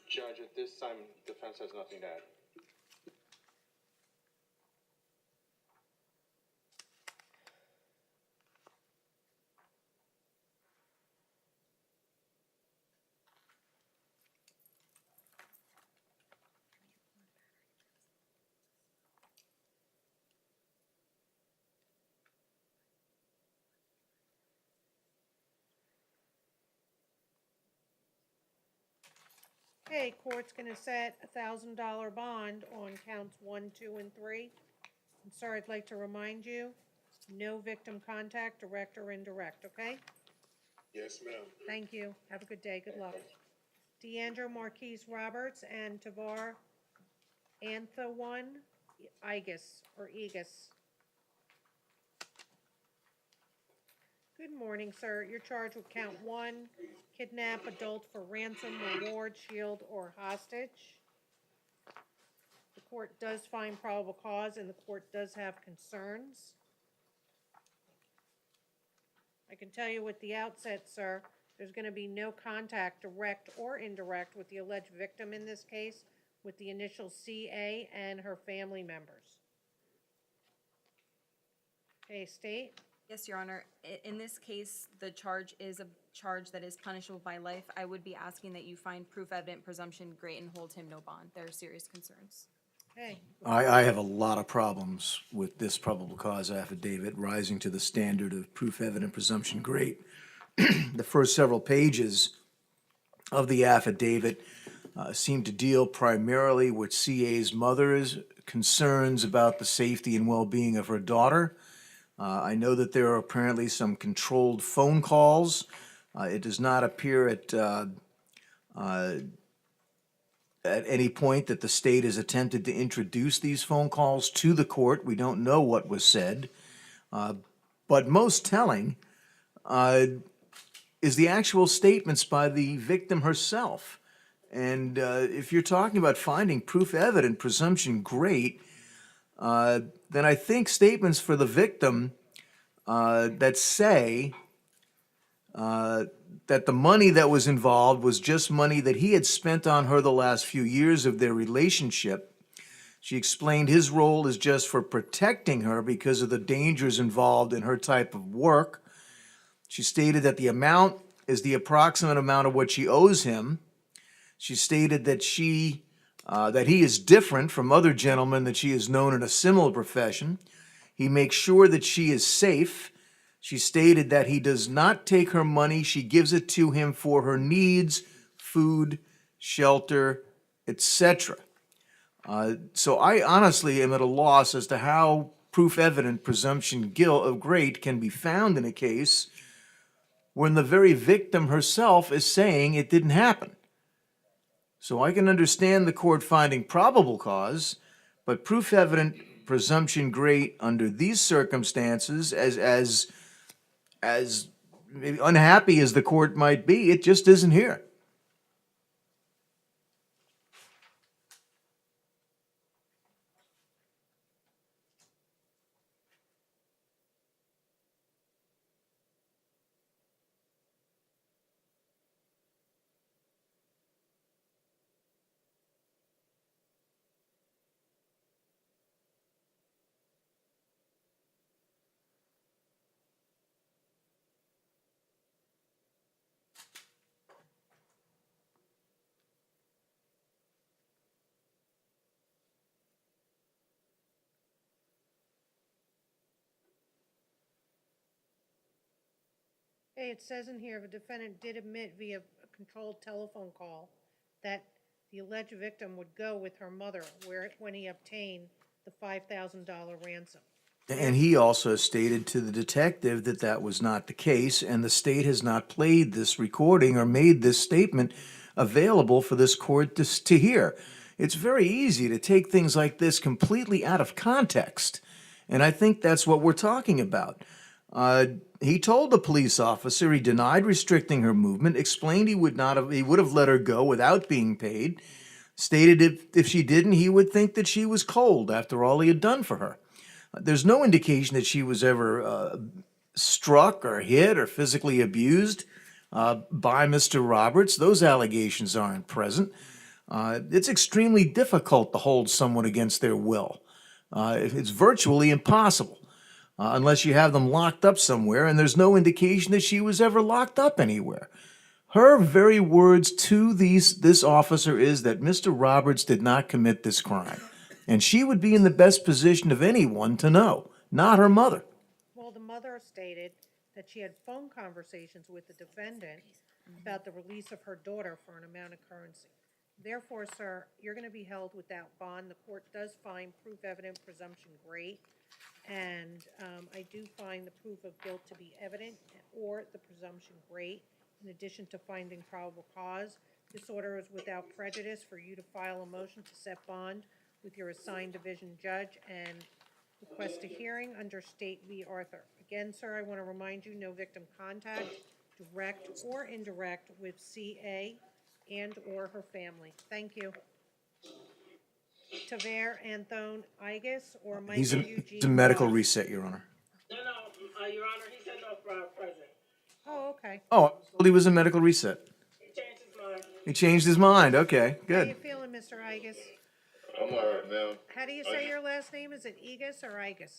F: Judge, at this time, defense has nothing to add.
A: Okay, court's gonna set a $1,000 bond on counts 1, 2, and 3. And sir, I'd like to remind you, no victim contact, direct or indirect, okay?
F: Yes, ma'am.
A: Thank you. Have a good day. Good luck. Deandra Marquise Roberts and Tavar Anthawan Igus, or Egus. Good morning, sir. You're charged with count 1, kidnap adult for ransom, reward, shield, or hostage. The court does find probable cause, and the court does have concerns. I can tell you at the outset, sir, there's going to be no contact, direct or indirect, with the alleged victim in this case, with the initials CA and her family members. Okay, state?
D: Yes, Your Honor. In this case, the charge is a charge that is punishable by life. I would be asking that you find proof evident presumption great and hold him no bond. There are serious concerns.
A: Okay.
E: I have a lot of problems with this probable cause affidavit rising to the standard of proof evident presumption great. The first several pages of the affidavit seem to deal primarily with CA's mother's concerns about the safety and well-being of her daughter. I know that there are apparently some controlled phone calls. It does not appear at any point that the state has attempted to introduce these phone calls to the court. We don't know what was said. But most telling is the actual statements by the victim herself. And if you're talking about finding proof evident presumption great, then I think statements for the victim that say that that the money that was involved was just money that he had spent on her the last few years of their relationship. She explained his role is just for protecting her because of the dangers involved in her type of work. She stated that the amount is the approximate amount of what she owes him. She stated that that he is different from other gentlemen that she has known in a similar profession. He makes sure that she is safe. She stated that he does not take her money. She gives it to him for her needs, food, shelter, etc. So I honestly am at a loss as to how proof evident presumption of guilt can be found in a case when the very victim herself is saying it didn't happen. So I can understand the court finding probable cause, but proof evident presumption great under these circumstances, as maybe unhappy as the court might be, it just isn't here.
A: Hey, it says in here, the defendant did admit via a controlled telephone call that the alleged victim would go with her mother when he obtained the $5,000 ransom.
E: And he also stated to the detective that that was not the case, and the state has not played this recording or made this statement available for this court to hear. It's very easy to take things like this completely out of context, and I think that's what we're talking about. He told the police officer he denied restricting her movement, explained he would have let her go without being paid, stated if she didn't, he would think that she was cold after all he had done for her. There's no indication that she was ever struck or hit or physically abused by Mr. Roberts. Those allegations aren't present. It's extremely difficult to hold someone against their will. It's virtually impossible unless you have them locked up somewhere, and there's no indication that she was ever locked up anywhere. Her very words to this officer is that Mr. Roberts did not commit this crime. And she would be in the best position of anyone to know, not her mother.
A: Well, the mother stated that she had phone conversations with the defendant about the release of her daughter for an amount of currency. Therefore, sir, you're going to be held without bond. The court does find proof evident presumption great, and I do find the proof of guilt to be evident or the presumption great. In addition to finding probable cause, this order is without prejudice for you to file a motion to set bond with your assigned division judge and request a hearing under State v. Arthur. Again, sir, I want to remind you, no victim contact, direct or indirect, with CA and/or her family. Thank you. Taver Anthone Igus or Michael
E: He's
A: Eugene
E: a medical
A: Ross.
E: reset, Your Honor.
B: No, Your Honor, he said no for our president.
A: Oh, okay.
E: Oh, I was told he was a medical reset.
B: He changed his mind.
E: He changed his mind. Okay,
A: How
E: good.
A: you feeling, Mr. Igus?
F: I'm all right, ma'am.
A: How do you say your last name? Is it Igus or Igus?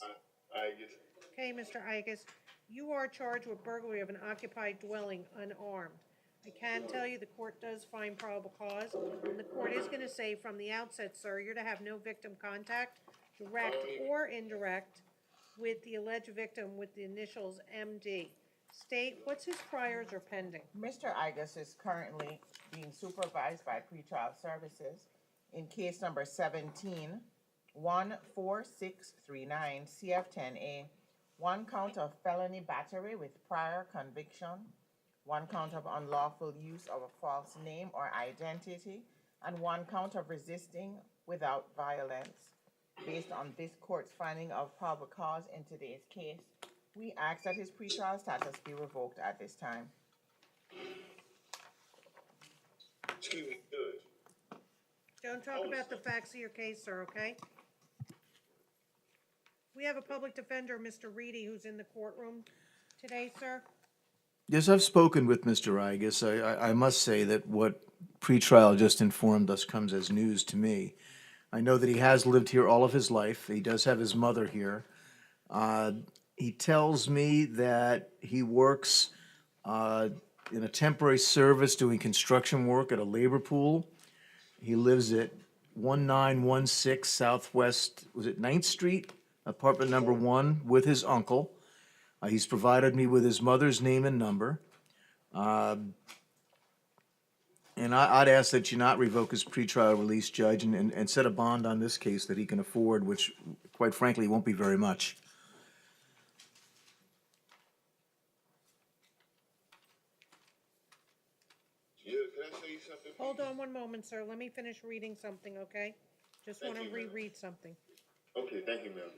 F: I guess.
A: Okay, Mr. Igus, you are charged with burglary of an occupied dwelling unarmed. I can tell you the court does find probable cause, and the court is gonna say from the outset, sir, you're to have no victim contact, direct or indirect, with the alleged victim with the initials MD. State, what's his priors or pending?
N: Mr. Igus is currently being supervised by pretrial services in case number 17-14639 CF10A, 1 count of felony battery with prior conviction, 1 count of unlawful use of a false name or identity, and 1 count of resisting without violence. Based on this court's finding of probable cause in today's case, we ask that his pretrial status be revoked at this time.
F: Excuse me, Judge.
A: Don't talk about the facts of your case, sir, okay? We have a public defender, Mr. Reedy, who's in the courtroom today, sir.
E: Yes, I've spoken with Mr. Igus. I must say that what pretrial just informed us comes as news to me. I know that he has lived here all of his life. He does have his mother here. Uh, he tells me that he works in a temporary service doing construction work at a labor pool. He lives at 1916 Southwest, was it 9th Street, apartment number 1, with his uncle. He's provided me with his mother's name and number. And I'd ask that you not revoke his pretrial release, Judge, and set a bond on this case that he can afford, which, quite frankly, won't be very much.
F: Yeah, can I say something?
A: Hold on one moment, sir. Let me finish reading something, okay? Just
F: Thank
A: want to
F: you, ma'am.
A: reread something.
F: Okay, thank you, ma'am.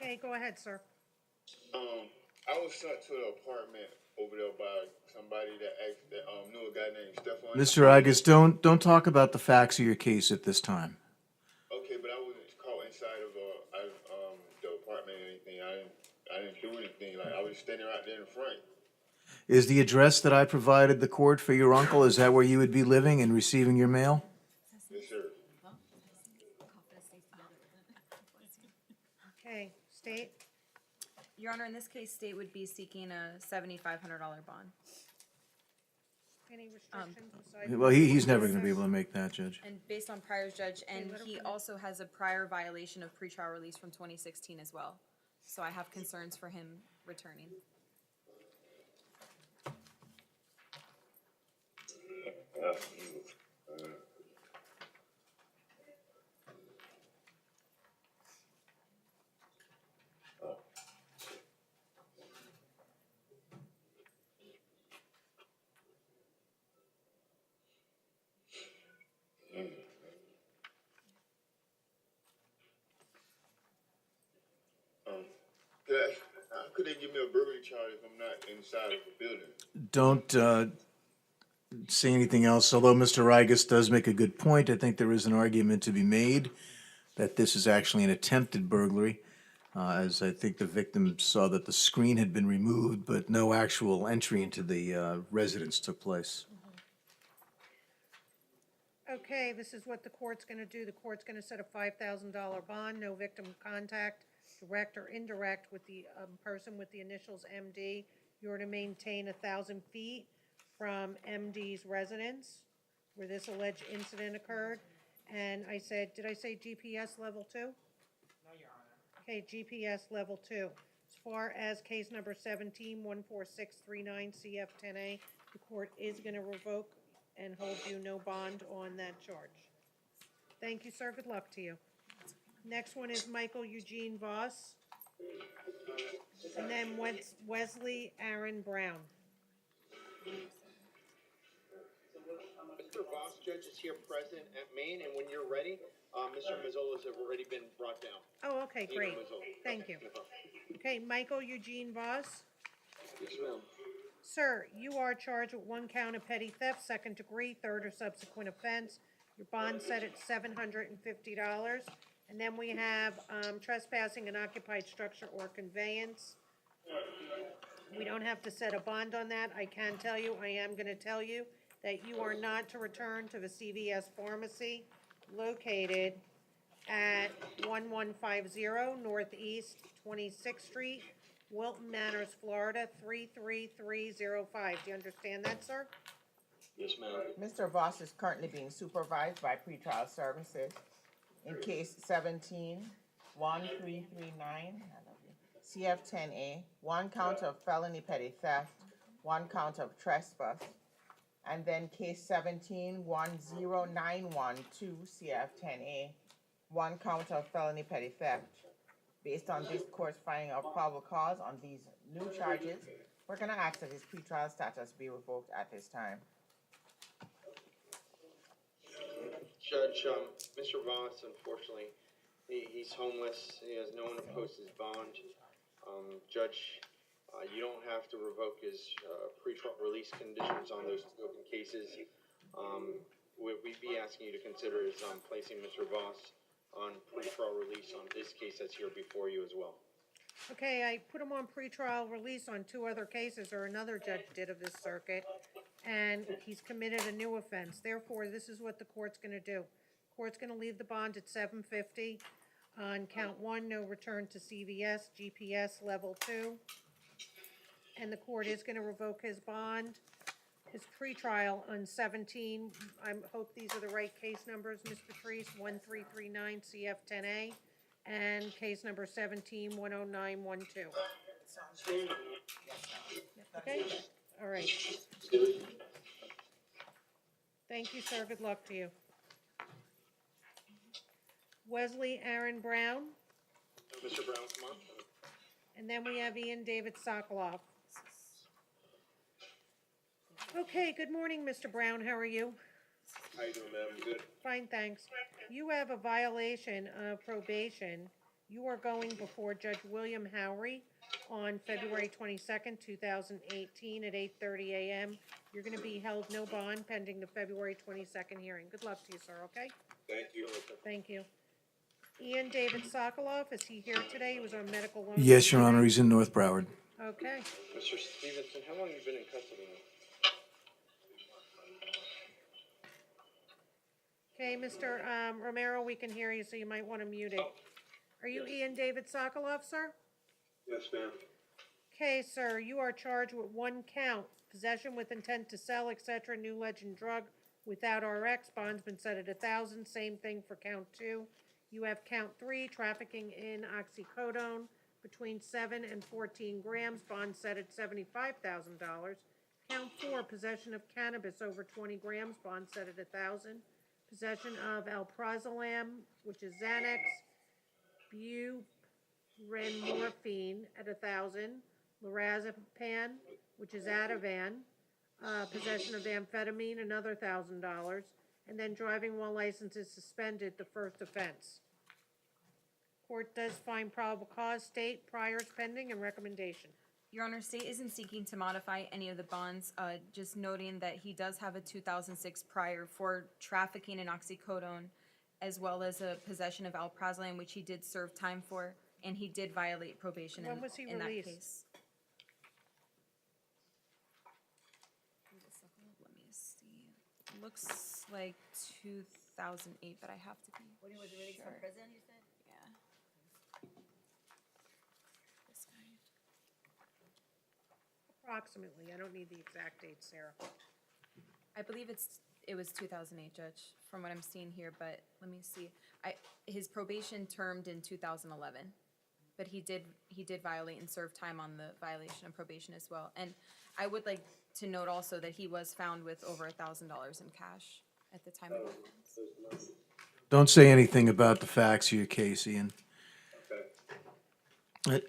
A: Okay, go ahead, sir.
F: I was sent to the apartment over there by somebody that asked that knew a guy named Stefan.
E: Mr. Igus, don't talk about the facts of your case at this time.
F: Okay, but I wasn't caught inside of the apartment or anything. I didn't do anything. Like I was standing right there in front.
E: Is the address that I provided the court for your uncle, is that where you would be living and receiving your mail?
F: Yes, sir.
A: Okay, state.
D: Your Honor, in this case, state would be seeking a $7,500 bond.
A: Any restrictions besides?
E: Well, he's never gonna be able to make that, Judge.
D: And based on priors, Judge, and
A: let him
D: he
A: finish.
D: also has a prior violation of pretrial release from 2016 as well. So I have concerns for him returning.
F: How could they give me a burglary charge if I'm not inside of the building?
E: Don't say anything else, although Mr. Igus does make a good point. I think there is an argument to be made that this is actually an attempted burglary, as I think the victim saw that the screen had been removed, but no actual entry into the residence took place.
A: Okay, this is what the court's gonna do. The court's gonna set a $5,000 bond, no victim contact, direct or indirect, with the person with the initials MD. You're to maintain 1,000 feet from MD's residence where this alleged incident occurred. And I said, did I say GPS level 2?
N: No, Your Honor.
A: Okay, GPS level 2. As far as case number 17-14639 CF10A, the court is gonna revoke and hold you no bond on that charge. Thank you, sir. Good luck to you. Next one is Michael Eugene Voss. And then Wesley Aaron Brown.
C: Mr. Voss, Judge, is here present at Maine, and when you're ready, Mr. Mazzolas have already been brought down.
A: Oh, okay,
C: Nino
A: great.
C: Mazzola.
A: Thank you.
C: No problem.
A: Okay, Michael Eugene Voss.
C: Yes, ma'am.
A: Sir, you are charged with 1 count of petty theft, 2nd degree, 3rd or subsequent offense. Your bond set at $750. And then we have trespassing an occupied structure or conveyance. We don't have to set a bond on that. I can tell you, I am gonna tell you that you are not to return to the CVS pharmacy located at 1150 Northeast 26th Street, Wilton Manors, Florida, 33305. Do you understand that, sir?
C: Yes, ma'am.
N: Mr. Voss is currently being supervised by pretrial services in case 17-1339, CF10A, 1 count of felony petty theft, 1 count of trespass, and then case 17-10912, CF10A, 1 count of felony petty theft. Based on this court's finding of probable cause on these new charges, we're gonna ask that his pretrial status be revoked at this time.
C: Judge, Mr. Voss, unfortunately, He's homeless, he has no one to post his bond. Judge, you don't have to revoke his pretrial release conditions on those two open cases. We'd be asking you to consider is placing Mr. Voss on pretrial release on this case that's here before you as well.
A: Okay, I put him on pretrial release on 2 other cases, or another judge did of this circuit, and he's committed a new offense. Therefore, this is what the court's gonna do. Court's gonna leave the bond at $750. On count 1, no return to CVS, GPS level 2. And the court is gonna revoke his bond, his pretrial on 17. I hope these are the right case numbers, Ms. Patrice, 1339 CF 10A, and case number 17-10912. Okay, all right. Thank you, sir, good luck to you. Wesley Aaron Brown,
C: Mr. Brown, come on.
A: and then we have Ian David Sokoloff. Okay, good morning, Mr. Brown, how are you?
C: How you doing, ma'am? Good.
A: Fine, thanks. You have a violation of probation. You are going before Judge William Howery on February 22nd, 2018 at 8:30 a.m. You're going to be held no bond pending the February 22nd hearing. Good luck to you, sir, okay?
C: Thank you.
A: Thank you. Ian David Sokoloff, is he here today? He was on medical loan.
E: Yes, Your Honor, he's in North Broward.
A: Okay.
C: Mr. Stevenson, how long have you been in custody now?
A: Okay, Mr. Romero, we can hear you, so you might want to mute it. Are you Ian David Sokoloff, sir?
C: Yes, ma'am.
A: Okay, sir, you are charged with 1 count, possession with intent to sell, etc., new legend drug without RX, bond's been set at 1,000, same thing for count 2. You have count 3, trafficking in oxycodone between 7 and 14 grams, bond set at $75,000. Count 4, possession of cannabis over 20 grams, bond set at 1,000. Possession of alprazolam, which is Xanax, buprenorphine at 1,000, lorazepam, which is Ativan, possession of amphetamine, another $1,000, and then driving while license is suspended, the first offense. Court does find probable cause, state, priors pending, and recommendation.
D: Your Honor, state isn't seeking to modify any of the bonds, just noting that he does have a 2006 prior for trafficking in oxycodone, as well as a possession of alprazolam, which he did serve time for, and he did violate probation
A: When was he
D: in that
A: released?
D: case. Let me see. Looks like 2008, but I have to be.
O: When he was released from prison, you said?
D: Yeah. This guy.
A: Approximately, I don't need the exact date, Sarah.
D: I believe it was 2008, Judge, from what I'm seeing here, but let me see. His probation termed in 2011, but he did violate and serve time on the violation of probation as well. And I would like to note also that he was found with over $1,000 in cash at the time of the offense.
E: Don't say anything about the facts of your case, Ian.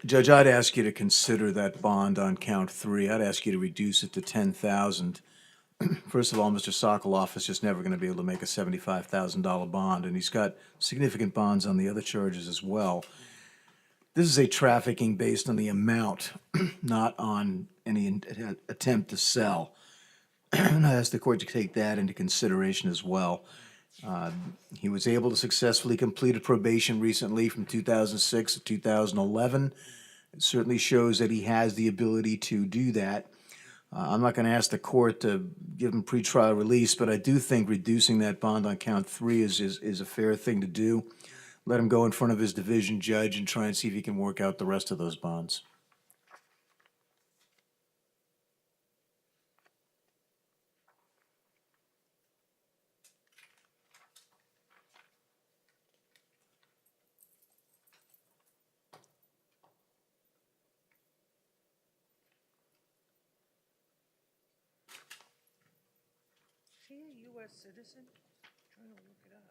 E: Judge, I'd ask you to consider that bond on count 3. I'd ask you to reduce it to $10,000. First of all, Mr. Sokoloff is just never going to be able to make a $75,000 bond, and he's got significant bonds on the other charges as well. This is a trafficking based on the amount, not on any attempt to sell. And I ask the court to take that into consideration as well. He was able to successfully complete a probation recently from 2006 to 2011. It certainly shows that he has the ability to do that. I'm not going to ask the court to give him pretrial release, but I do think reducing that bond on count 3 is a fair thing to do. Let him go in front of his division judge and try and see if he can work out the rest of those bonds.
A: Is he a U.S. citizen? I'm trying to look it up.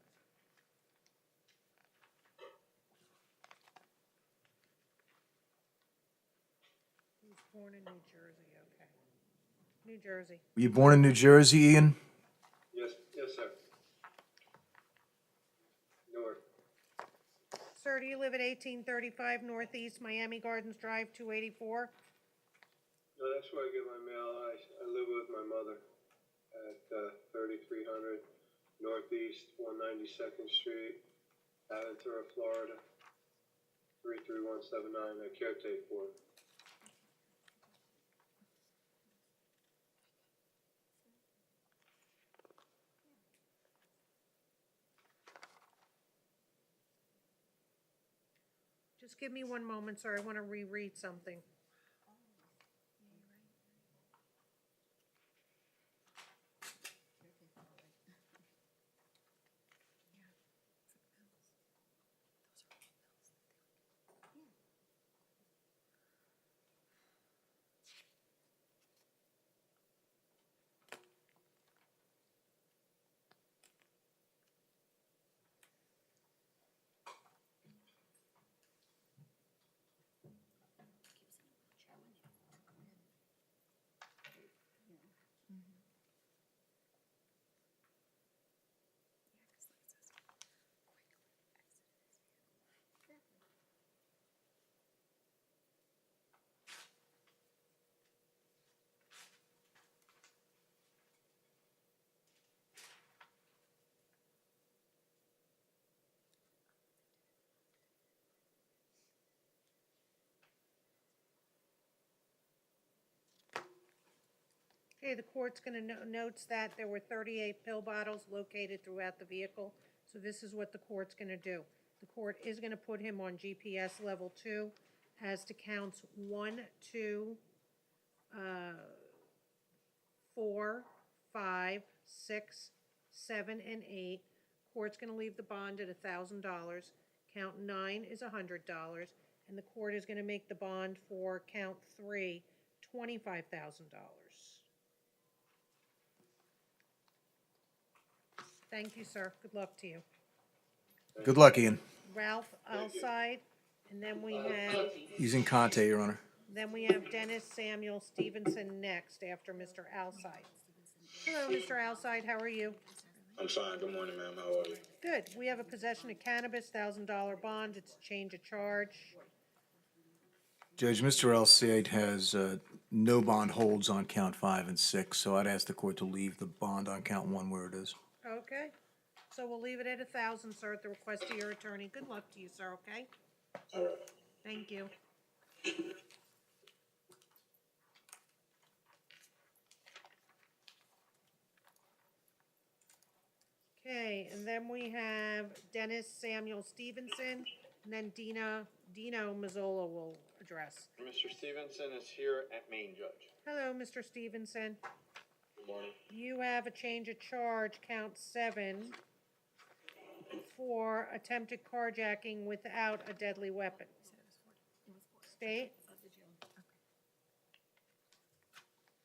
A: He was born in New Jersey, okay. New Jersey.
E: Were you born in New Jersey, Ian?
C: Yes, sir. Newark.
A: Sir, do you live at 1835 Northeast Miami Gardens Drive, 284?
P: No, that's where I get my mail. I live with my mother at 3300 Northeast 192nd Street, Aventura, Florida, 33179. I caretake for her.
A: Just give me one moment, sir. I want to reread something. Okay, the court's going to notes that there were 38 pill bottles located throughout the vehicle. So this is what the court's going to do. The court is going to put him on GPS level 2 as to counts 1, 2, 4, 5, 6, 7, and 8. Court's going to leave the bond at $1,000. Count 9 is $100, and the court is going to make the bond for count 3 $25,000. Thank you, sir. Good luck to you.
E: Good luck, Ian.
A: Ralph Alside, and then we have,
E: Using Conte, Your Honor.
A: Dennis Samuel Stevenson next after Mr. Alside. Hello, Mr. Alside, how are you?
Q: I'm fine. Good morning, ma'am. How are you?
A: Good. We have a possession of cannabis, $1,000 bond. It's a change of charge.
E: Judge, Mr. Alcide has no bond holds on count 5 and 6, so I'd ask the court to leave the bond on count 1 where it is.
A: Okay. So we'll leave it at 1,000, sir, at the request of your attorney. Good luck to you, sir, okay?
Q: All right.
A: Thank you. Okay, and then we have Dennis Samuel Stevenson, and then Dino Mazzola will address.
C: Mr. Stevenson is here at Main Judge.
A: Hello, Mr. Stevenson.
C: Good morning.
A: You have a change of charge, count 7, for attempted carjacking without a deadly weapon. State?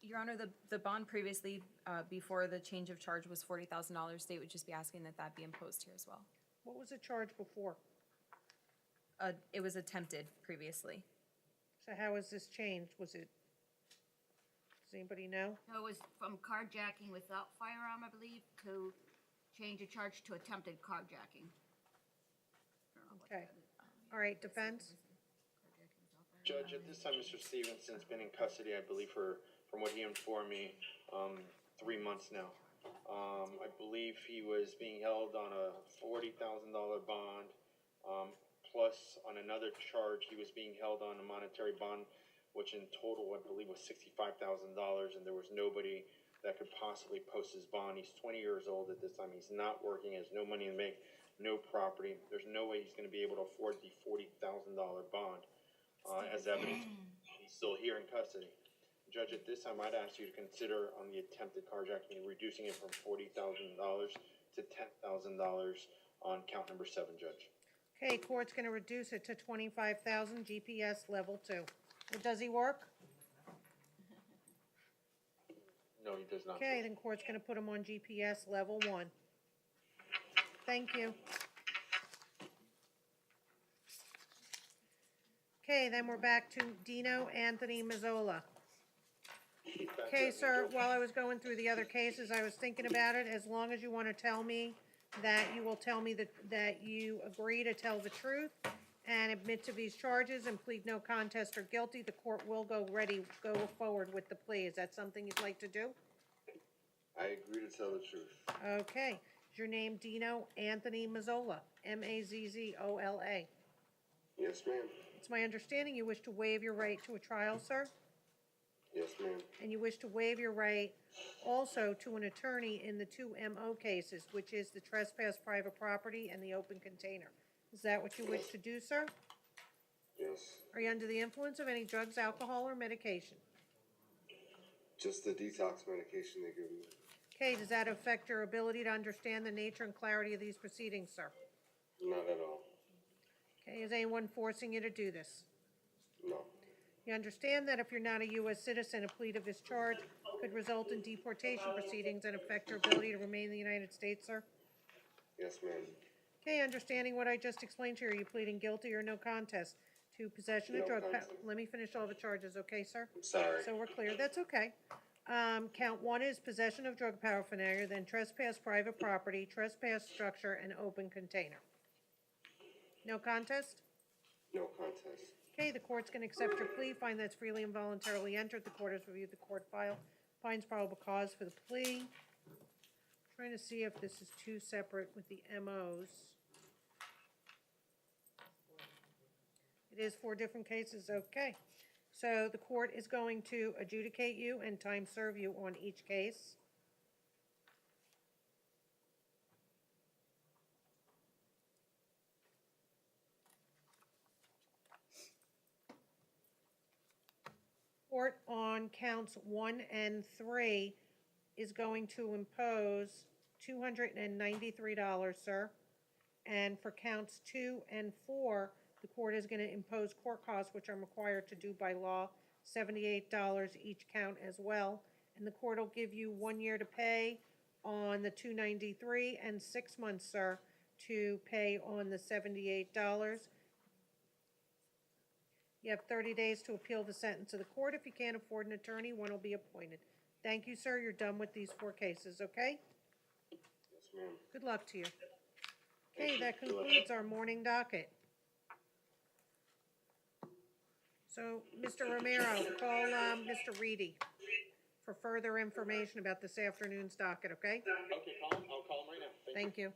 D: Your Honor, the bond previously, before the change of charge was $40,000. State would just be asking that that be imposed here as well.
A: What was the charge before?
D: It was attempted previously.
A: So how was this changed? Does anybody know?
O: No, it was from carjacking without firearm, I believe, to change a charge to attempted carjacking.
A: Okay. All right, defense?
C: Judge, at this time, Mr. Stevenson's been in custody, I believe, from what he informed me, 3 months now. I believe he was being held on a $40,000 bond, plus on another charge, he was being held on a monetary bond, which in total, I believe, was $65,000, and there was nobody that could possibly post his bond. He's 20 years old at this time. He's not working, has no money to make, no property. There's no way he's going to be able to afford the $40,000 bond. As evidence, he's still here in custody. Judge, at this time, I'd ask you to consider on the attempted carjacking, reducing it from $40,000 to $10,000 on count number 7, Judge.
A: Okay, court's gonna reduce it to 25,000, GPS level 2. Well, does he work?
C: No, he does not.
A: Okay, then court's gonna put him on GPS level 1. Thank you. Okay, then we're back to Dino Anthony Mazzola. Okay, sir, while I was going through the other cases, I was thinking about it. As long as you want to tell me that you will tell me that you agree to tell the truth and admit to these charges and plead no contest or guilty. The court will go forward with the plea. Is that something you'd like to do?
J: I agree to tell the truth.
A: Okay. Is your name Dino Anthony Mazzola? Mazzola.
J: Yes, ma'am.
A: It's my understanding you wish to waive your right to a trial, sir?
J: Yes, ma'am.
A: And you wish to waive your right also to an attorney in the two MO cases, which is the trespass private property and the open container. Is that what you wish to do, sir?
J: Yes.
A: Are you under the influence of any drugs, alcohol, or medication?
J: Just the detox medication they give me.
A: Okay, does that affect your ability to understand the nature and clarity of these proceedings, sir?
J: Not at all.
A: Okay, is anyone forcing you to do this?
J: No.
A: You understand that if you're not a U.S. citizen, a plea to this charge could result in deportation proceedings and affect your ability to remain in the United States, sir?
J: Yes, ma'am.
A: Okay, understanding what I just explained to you, are you pleading guilty or no contest to possession of
J: No
A: drug?
J: contest.
A: Let me finish all the charges, okay, sir?
J: I'm sorry.
A: So we're clear, that's okay. Count one is possession of drug paraphernalia, then trespass private property, trespass structure, and open container. No contest?
J: No contest.
A: Okay, the court's gonna accept your plea, find that's freely and voluntarily entered. The court has reviewed the court file, finds probable cause for the plea. Trying to see if this is two separate with the MOs. It is 4 different cases, okay. So the court is going to adjudicate you and time serve you on each case. Court on counts 1 and 3 is going to impose $293, sir. And for counts 2 and 4, the court is going to impose court costs, which I'm required to do by law, $78 each count as well. And the court will give you 1 year to pay on the $293 and 6 months, sir, to pay on the $78. You have 30 days to appeal the sentence of the court. If you can't afford an attorney, one will be appointed. Thank you, sir. You're done with these 4 cases, okay?
J: Yes, ma'am.
A: Good luck to you. Okay, that concludes our morning docket. So, Mr. Romero, call Mr. Reedy for further information about this afternoon's docket, okay?
C: Okay, I'll call him right now.
A: Thank you.